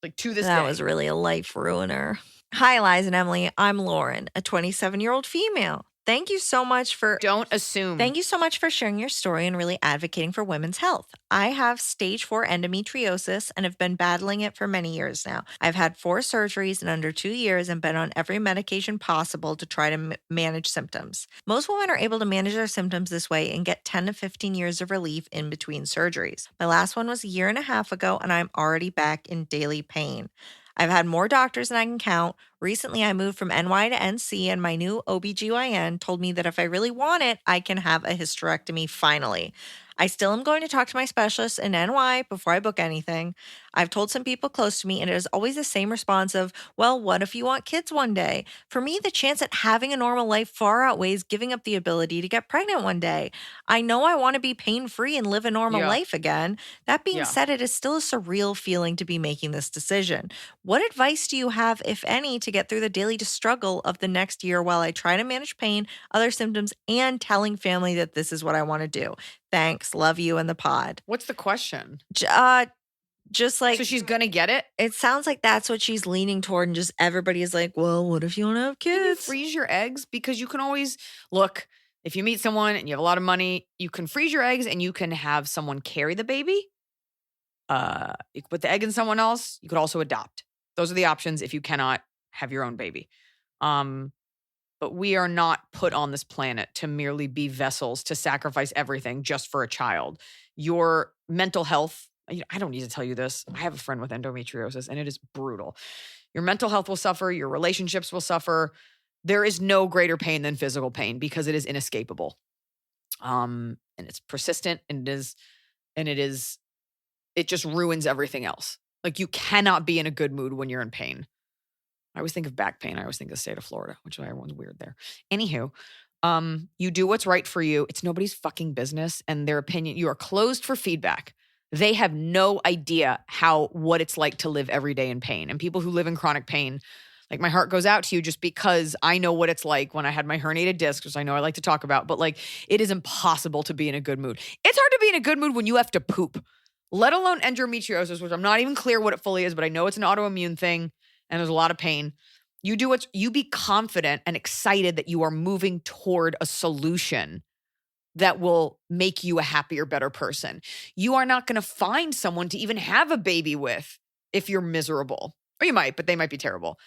Like to this day. That was really a life ruiner. Hi, Eliza and Emily. I'm Lauren, a 27-year-old female. Thank you so much for Don't assume. Thank you so much for sharing your story and really advocating for women's health. I have stage 4 endometriosis and have been battling it for many years now. I've had 4 surgeries in under 2 years and been on every medication possible to try to manage symptoms. Most women are able to manage their symptoms this way and get 10 to 15 years of relief in between surgeries. My last one was a year and a half ago, and I'm already back in daily pain. I've had more doctors than I can count. Recently, I moved from NY to NC, and my new OBGYN told me that if I really want it, I can have a hysterectomy finally. I still am going to talk to my specialist in NY before I book anything. I've told some people close to me, and it is always the same response of, well, what if you want kids one day? For me, the chance at having a normal life far outweighs giving up the ability to get pregnant one day. I know I want to be pain-free and live a normal Yeah. life again. That being Yeah. said, it is still a surreal feeling to be making this decision. What advice do you have, if any, to get through the daily struggle of the next year while I try to manage pain, other symptoms, and telling family that this is what I want to do? Thanks. Love you and the pod. What's the question? Just like, So she's gonna get it? it sounds like that's what she's leaning toward, and just everybody is like, well, what if you want to have Can you kids? freeze your eggs? Because you can always look, if you meet someone and you have a lot of money, you can freeze your eggs and you can have someone carry the baby. You can put the egg in someone else. You could also adopt. Those are the options if you cannot have your own baby. But we are not put on this planet to merely be vessels to sacrifice everything just for a child. Your mental health, I don't need to tell you this. I have a friend with endometriosis and it is brutal. Your mental health will suffer. Your relationships will suffer. There is no greater pain than physical pain because it is inescapable. And it's persistent and it just ruins everything else. Like you cannot be in a good mood when you're in pain. I always think of back pain. I always think of the state of Florida, which is why everyone's weird there. Anywho, you do what's right for you. It's nobody's fucking business and their opinion. You are closed for feedback. They have no idea what it's like to live every day in pain. And people who live in chronic pain, like my heart goes out to you just because I know what it's like when I had my herniated disc, which I know I like to talk about, but like it is impossible to be in a good mood. It's hard to be in a good mood when you have to poop, let alone endometriosis, which I'm not even clear what it fully is, but I know it's an autoimmune thing and there's a lot of pain. You be confident and excited that you are moving toward a solution that will make you a happier, better person. You are not going to find someone to even have a baby with if you're miserable. Or you might, but they might be terrible.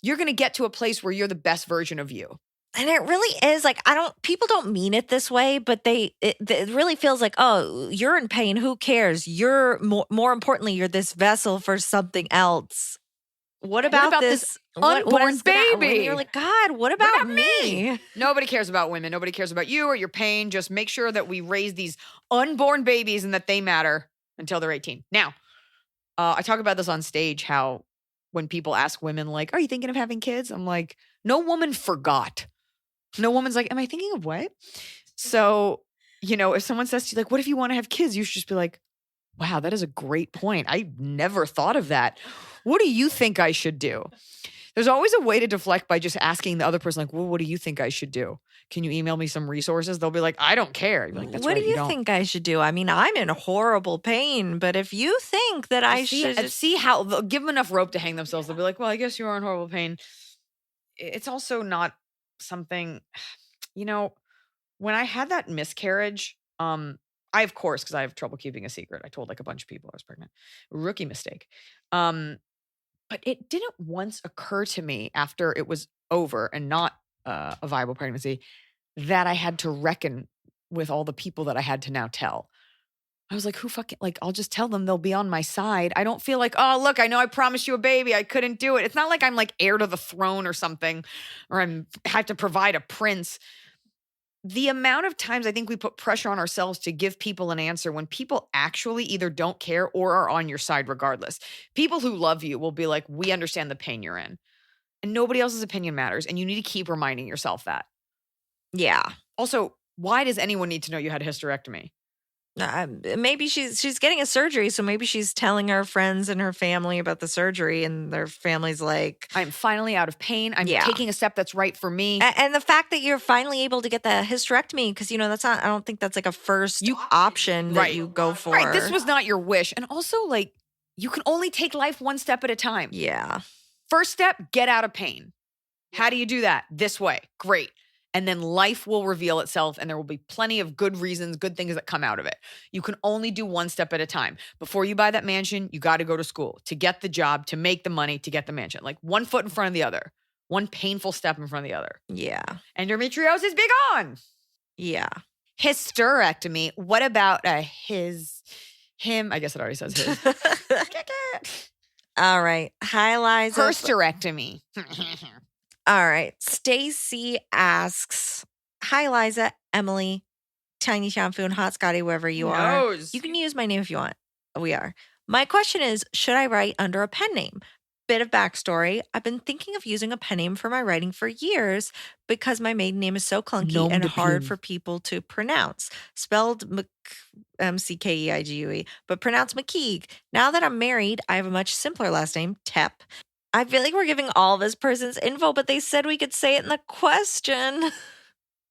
You're going to get to a place where you're the best version of you. And it really is like, people don't mean it this way, but it really feels like, oh, you're in pain. Who cares? You're more importantly, you're this vessel for something else. What about this unborn baby? And you're like, God, what about me? Nobody cares about women. Nobody cares about you or your pain. Just make sure that we raise these unborn babies and that they matter until they're 18. Now, I talk about this on stage, how when people ask women like, are you thinking of having kids? I'm like, no woman forgot. No woman's like, am I thinking of what? So, if someone says to you like, what if you want to have kids? You should just be like, wow, that is a great point. I never thought of that. What do you think I should do? There's always a way to deflect by just asking the other person, like, well, what do you think I should do? Can you email me some resources? They'll be like, I don't care. You're like, that's what right, do you think I should do? I mean, I'm in horrible pain, but if you think that I should see how they'll give them enough rope to hang themselves, they'll be like, well, I guess you are in horrible pain. It's also not something, when I had that miscarriage, I, of course, because I have trouble keeping a secret. I told like a bunch of people I was pregnant. Rookie mistake. But it didn't once occur to me after it was over and not a viable pregnancy that I had to reckon with all the people that I had to now tell. I was like, I'll just tell them, they'll be on my side. I don't feel like, oh, look, I know I promised you a baby. I couldn't do it. It's not like I'm like heir to the throne or something, or had to provide a prince. The amount of times I think we put pressure on ourselves to give people an answer when people actually either don't care or are on your side regardless. People who love you will be like, we understand the pain you're in. And nobody else's opinion matters. And you need to keep reminding yourself that. Yeah. Also, why does anyone need to know you had a hysterectomy? Maybe she's getting a surgery, so maybe she's telling her friends and her family about the surgery, and their family's like, I'm finally out of pain. I'm taking a step that's right for me. And the fact that you're finally able to get the hysterectomy, because that's not, I don't think that's like a first option that you go for. Right. This was not your wish. And also, like, you can only take life one step at a time. Yeah. First step, get out of pain. How do you do that? This way. Great. And then life will reveal itself and there will be plenty of good reasons, good things that come out of it. You can only do one step at a time. Before you buy that mansion, you got to go to school to get the job, to make the money, to get the mansion. Like one foot in front of the other, one painful step in front of the other. Yeah. Endometriosis, be gone. Yeah. Hysterectomy. What about him? I guess it already says his. All right. Hi, Liza. Hysterectomy. All right. Stacy asks, hi, Liza, Emily. Tiny Shampoo and Hot Scotty, wherever you are. knows? You can use my name if you want. We are. My question is, should I write under a pen name? Bit of backstory. I've been thinking of using a pen name for my writing for years because my maiden name is so clunky Nom and de hard Plume. for people to pronounce. Spelled Mckeigue, but pronounced McKeague. Now that I'm married, I have a much simpler last name, Tepp. I feel like we're giving all this person's info, but they said we could say it in the question.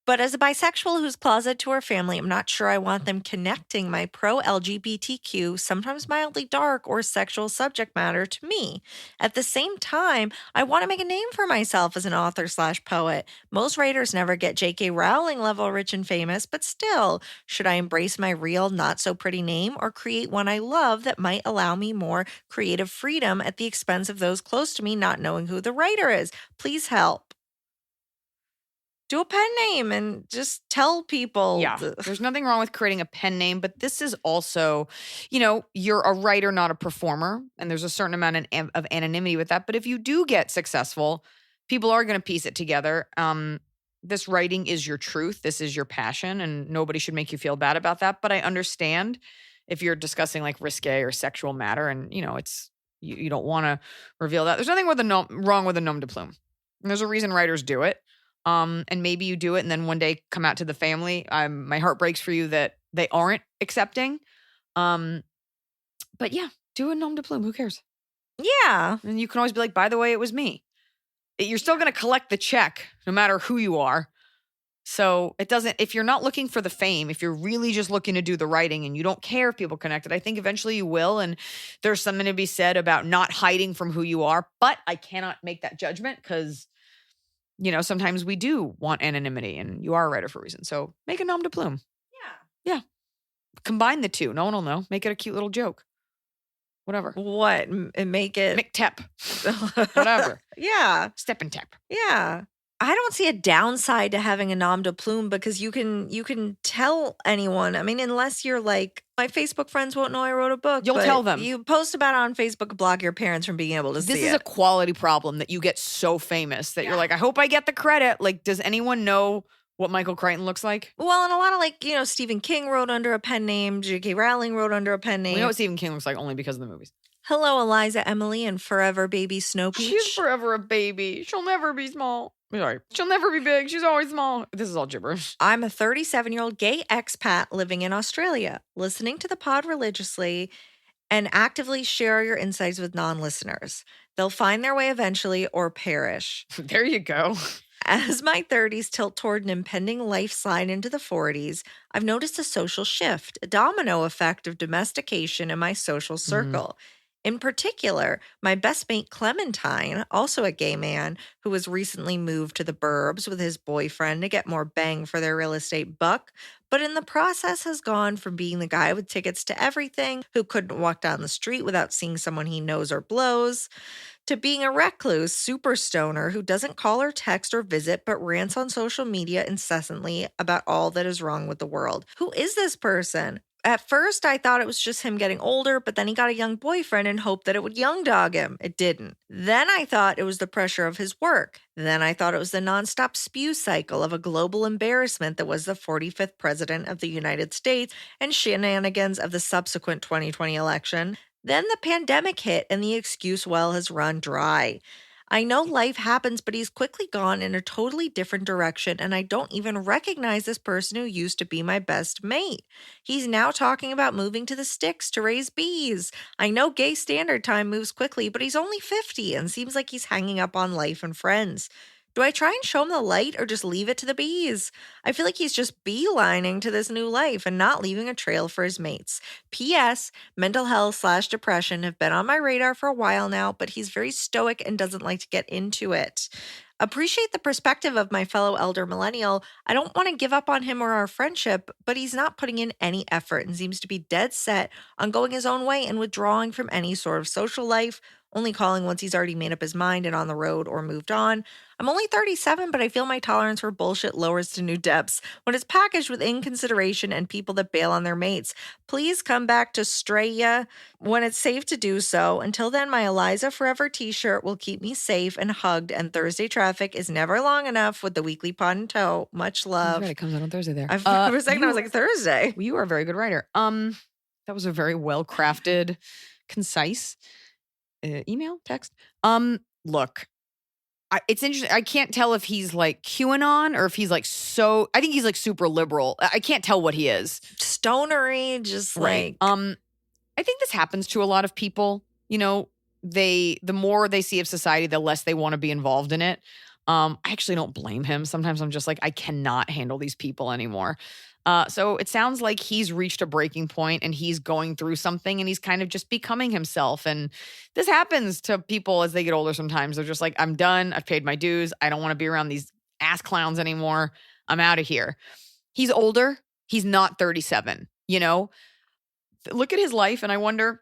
But as a bisexual who's closeted to her family, I'm not sure I want them connecting my pro-LGBTQ, sometimes mildly dark or sexual subject matter to me. At the same time, I want to make a name for myself as an author/poet. Most writers never get J.K. Rowling level rich and famous, but still, should I embrace my real, not so pretty name or create one I love that might allow me more creative freedom at the expense of those close to me not knowing who the writer is? Please help. Do a pen name and just tell people. Yeah, there's nothing wrong with creating a pen name, but this is also, you're a writer, not a performer, and there's a certain amount of anonymity with that. But if you do get successful, people are going to piece it together. This writing is your truth. This is your passion, and nobody should make you feel bad about that. But I understand if you're discussing like risque or sexual matter, and it's you don't want to reveal that. There's nothing wrong with a nom de plume. And there's a reason writers do it. And maybe you do it and then one day come out to the family. My heart breaks for you that they aren't accepting. But yeah, do a nom de plume. Who cares? Yeah. And you can always be like, by the way, it was me. You're still going to collect the check no matter who you are. So if you're not looking for the fame, if you're really just looking to do the writing and you don't care if people connect it, I think eventually you will. And there's something to be said about not hiding from who you are. But I cannot make that judgment because sometimes we do want anonymity and you are a writer for a reason. So make a nom de plume. Yeah. Combine the two. No one will know. Make it a cute little joke. Whatever. What? And make it. McTep. Whatever. Yeah. Step and tap. Yeah. I don't see a downside to having a nom de plume because you can tell anyone. I mean, unless you're like, my Facebook friends won't know I wrote a book. You'll but tell them. You post about it on Facebook, block your parents from being able to see it. This is a quality problem that you get so famous that you're like, I hope I get the credit. Like, does anyone know what Michael Crichton looks like? Well, and a lot of Stephen King wrote under a pen name. J.K. Rowling wrote under a pen name. We know what Stephen King looks like only because of the movies. Hello, Iliza, Emily, and forever baby Snow Peach. She's forever a baby. She'll never be small. Sorry. She'll never be big. She's always small. This is all gibberish. I'm a 37-year-old gay expat living in Australia, listening to the pod religiously and actively share your insights with non-listeners. They'll find their way eventually or perish. There you go. As my 30s tilt toward an impending life slide into the 40s, I've noticed a social shift, a domino effect of domestication in my social circle. In particular, my best mate Clementine, also a gay man who has recently moved to the burbs with his boyfriend to get more bang for their real estate buck, but in the process has gone from being the guy with tickets to everything who couldn't walk down the street without seeing someone he knows or blows, to being a recluse super stoner who doesn't call or text or visit but rants on social media incessantly about all that is wrong with the world. Who is this person? At first, I thought it was just him getting older, but then he got a young boyfriend and hoped that it would young dog him. It didn't. Then I thought it was the pressure of his work. Then I thought it was the nonstop spew cycle of a global embarrassment that was the 45th president of the United States and shenanigans of the subsequent 2020 election. Then the pandemic hit and the excuse well has run dry. I know life happens, but he's quickly gone in a totally different direction, and I don't even recognize this person who used to be my best mate. He's now talking about moving to the sticks to raise bees. I know gay standard time moves quickly, but he's only 50 and seems like he's hanging up on life and friends. Do I try and show him the light or just leave it to the bees? I feel like he's just beelining to this new life and not leaving a trail for his mates. P.S. Mental health/depression have been on my radar for a while now, but he's very stoic and doesn't like to get into it. Appreciate the perspective of my fellow elder millennial. I don't want to give up on him or our friendship, but he's not putting in any effort and seems to be dead set on going his own way and withdrawing from any sort of social life. only calling once he's already made up his mind and on the road or moved on. I'm only 37, but I feel my tolerance for bullshit lowers to new depths when it's packaged with inconsideration and people that bail on their mates. Please come back to Straya when it's safe to do so. Until then, my Iliza Forever t-shirt will keep me safe and hugged, and Thursday traffic is never long enough with the weekly pod in tow. Much love. That's right. It comes out on Thursday there. For a second, I was like, Thursday. You are a very good writer. That was a very well-crafted, concise email, text. Look, it's interesting. I can't tell if he's like QAnon or if he's like I think he's like super liberal. I can't tell what he is. Stonery, just Right. like. I think this happens to a lot of people. You know, the more they see of society, the less they want to be involved in it. I actually don't blame him. Sometimes I'm just like, I cannot handle these people anymore. So it sounds like he's reached a breaking point and he's going through something and he's kind of just becoming himself. And this happens to people as they get older sometimes. They're just like, I'm done. I've paid my dues. I don't want to be around these ass clowns anymore. I'm out of here. He's older. He's not 37, you know? Look at his life and I wonder,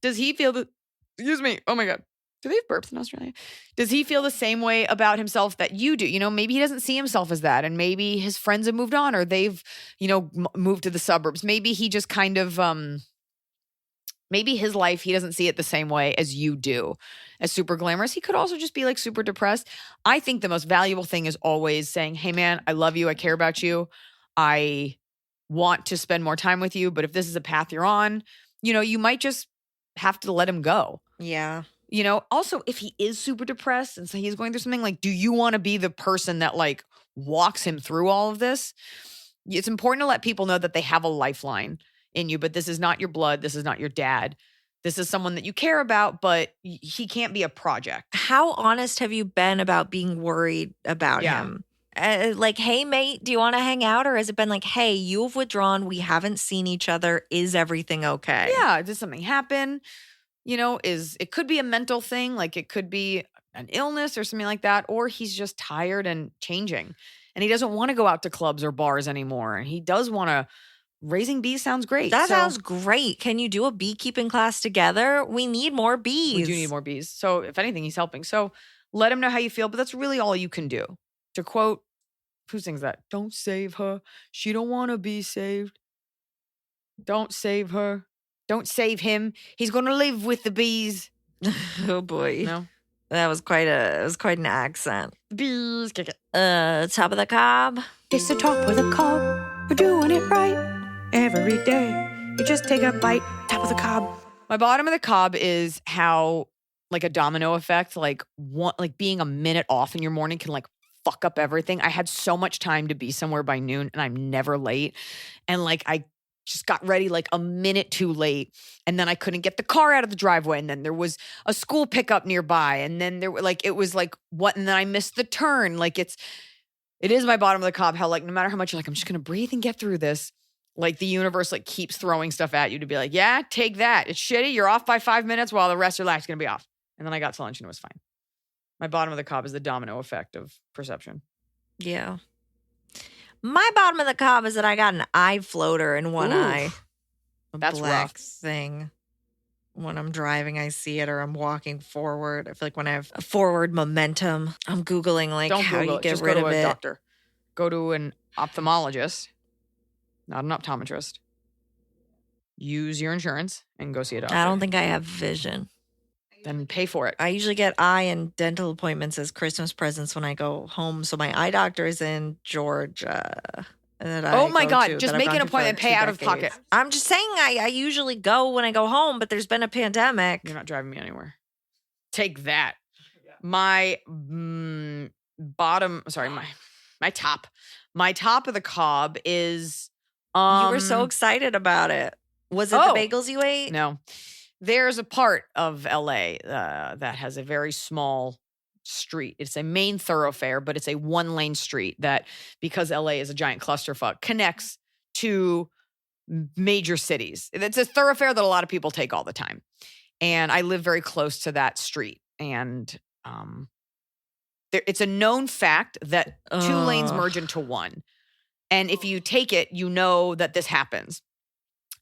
does he feel the, excuse me, oh my God. Do they have burps in Australia? Does he feel the same way about himself that you do? You know, maybe he doesn't see himself as that. And maybe his friends have moved on or they've, you know, moved to the suburbs. Maybe he just kind of, maybe his life, he doesn't see it the same way as you do, as super glamorous. He could also just be like super depressed. I think the most valuable thing is always saying, hey man, I love you. I care about you. I want to spend more time with you. But if this is a path you're on, you know, you might just have to let him go. Yeah. You know, also, if he is super depressed and so he's going through something, like, do you want to be the person that like walks him through all of this? It's important to let people know that they have a lifeline in you, but this is not your blood. This is not your dad. This is someone that you care about, but he can't be a project. How honest have you been about being worried about him? Like, hey, mate, do you want to hang out? Or has it been like, hey, you've withdrawn. We haven't seen each other. Is everything okay? Yeah. Did something happen? You know, it could be a mental thing, like it could be an illness or something like that, or he's just tired and changing and he doesn't want to go out to clubs or bars anymore. And he does want to, raising bees sounds great. That sounds great. Can you do a beekeeping class together? We need more bees. We do need more bees. So if anything, he's helping. So let him know how you feel, but that's really all you can do. To quote, who sings that? Don't save her. She don't want to be saved. Don't save her. Don't save him. He's going to live with the bees. Oh boy. No. That was quite an accent. Bees. Kick it. Top of the cob. It's the top of the cob. We're doing it right every day. You just take a bite. Top of the cob. My bottom of the cob is how like a domino effect, like being a minute off in your morning can like fuck up everything. I had so much time to be somewhere by noon and I'm never late. And like I just got ready like a minute too late. And then I couldn't get the car out of the driveway. And then there was a school pickup nearby. And then there were like, it was like, what? And then I missed the turn. Like it is my bottom of the cob. How like, no matter how much you're like, I'm just going to breathe and get through this. Like the universe like keeps throwing stuff at you to be like, yeah, take that. It's shitty. You're off by 5 minutes while the rest of your life's going to be off. And then I got to lunch and it was fine. My bottom of the cob is the domino effect of perception. Yeah. My bottom of the cob is that I got an eye floater in one eye. A That's black rough. thing. When I'm driving, I see it, or I'm walking forward. I feel like when I have a forward momentum, I'm Googling like Don't how Google you it. get Just rid go to of a it. doctor. Go to an ophthalmologist, not an optometrist. Use your insurance and go see a doctor. I don't think I have vision. Then pay for it. I usually get eye and dental appointments as Christmas presents when I go home. So my eye doctor is in Georgia. Oh my God, just make an appointment, pay out of pocket. I'm just saying I usually go when I go home, but there's been a pandemic. You're not driving me anywhere. Take that. My top of the cob is You were so excited about it. Was it the bagels you ate? No. There's a part of LA that has a very small street. It's a main thoroughfare, but it's a one-lane street that, because LA is a giant clusterfuck, connects to major cities. It's a thoroughfare that a lot of people take all the time. And I live very close to that street. And it's a known fact that two lanes merge into one. And if you take it, you know that this happens.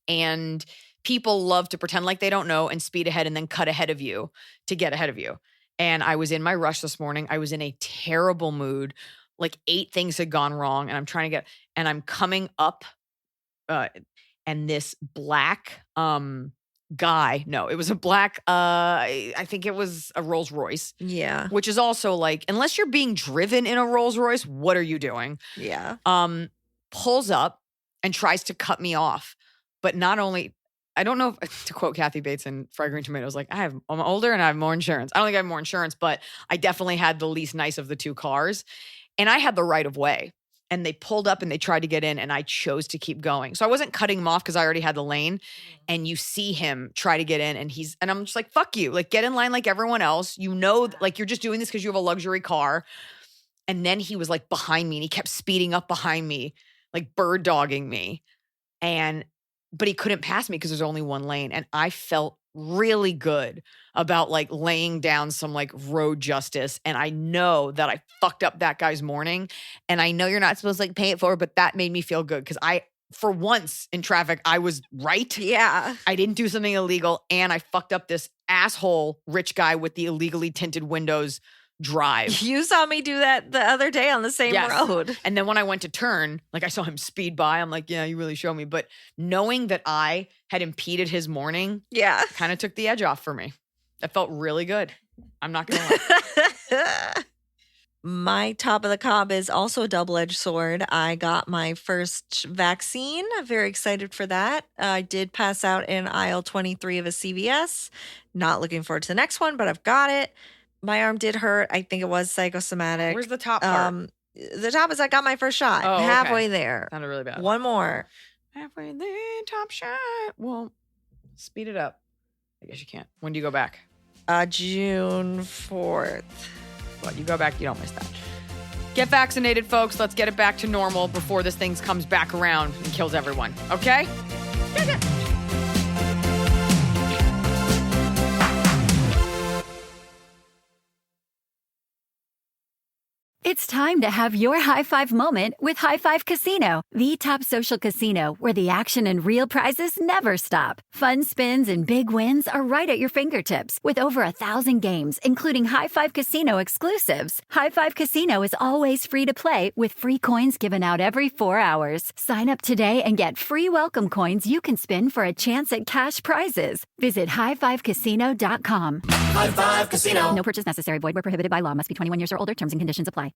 And people love to pretend like they don't know and speed ahead and then cut ahead of you to get ahead of you. And I was in my rush this morning. I was in a terrible mood. Like 8 things had gone wrong, and I'm coming up, and this black guy. No, it was a black. I think it was a Rolls Royce. Yeah. Which is also like, unless you're being driven in a Rolls Royce, what are you doing? Yeah. Pulls up and tries to cut me off, but not only. I don't know if, to quote Kathy Bates in Fried Green Tomatoes, like I'm older and I have more insurance. I don't think I have more insurance, but I definitely had the least nice of the 2 cars. And I had the right of way. And they pulled up and they tried to get in, and I chose to keep going. So I wasn't cutting him off because I already had the lane. And you see him try to get in, and I'm just like, fuck you. Like, get in line like everyone else. You know, like you're just doing this because you have a luxury car. And then he was like behind me, and he kept speeding up behind me, like bird dogging me. But he couldn't pass me because there's only one lane. And I felt really good about like laying down some like road justice. And I know that I fucked up that guy's morning. And I know you're not supposed to like pay it forward, but that made me feel good because for once in traffic, I was right. Yeah. I didn't do something illegal. And I fucked up this asshole rich guy with the illegally tinted windows drive. You saw me do that the other day on the same road. And then when I went to turn, like I saw him speed by. I'm like, yeah, you really showed me. But knowing that I had impeded his morning, kind of took the edge off for me. That felt really good. I'm not going to lie. My top of the cob is also a double-edged sword. I got my first vaccine. I'm very excited for that. I did pass out in aisle 23 of a CVS. Not looking forward to the next one, but I've got it. My arm did hurt. I think it was psychosomatic. Where's the top part? The top is I got my first shot. Oh, okay. Halfway there. Sounded really bad. One more. Halfway there, top shot. Well, speed it up. I guess you can't. When do you go back? June 4th. Well, you go back, you don't miss that. Get vaccinated, folks. Let's get it back to normal before this thing comes back around and kills everyone. Okay? It's time to have your high five moment with High Five Casino, the top social casino where the action and real prizes never stop. Fun spins and big wins are right at your fingertips with over 1,000 games, including High Five Casino exclusives. High Five Casino is always free to play with free coins given out every 4 hours. Sign up today and get free welcome coins you can spin for a chance at cash prizes. Visit highfivecasino.com. High Five Casino. No purchase necessary. Void where prohibited by law. Must be 21 years or older. Terms and conditions apply.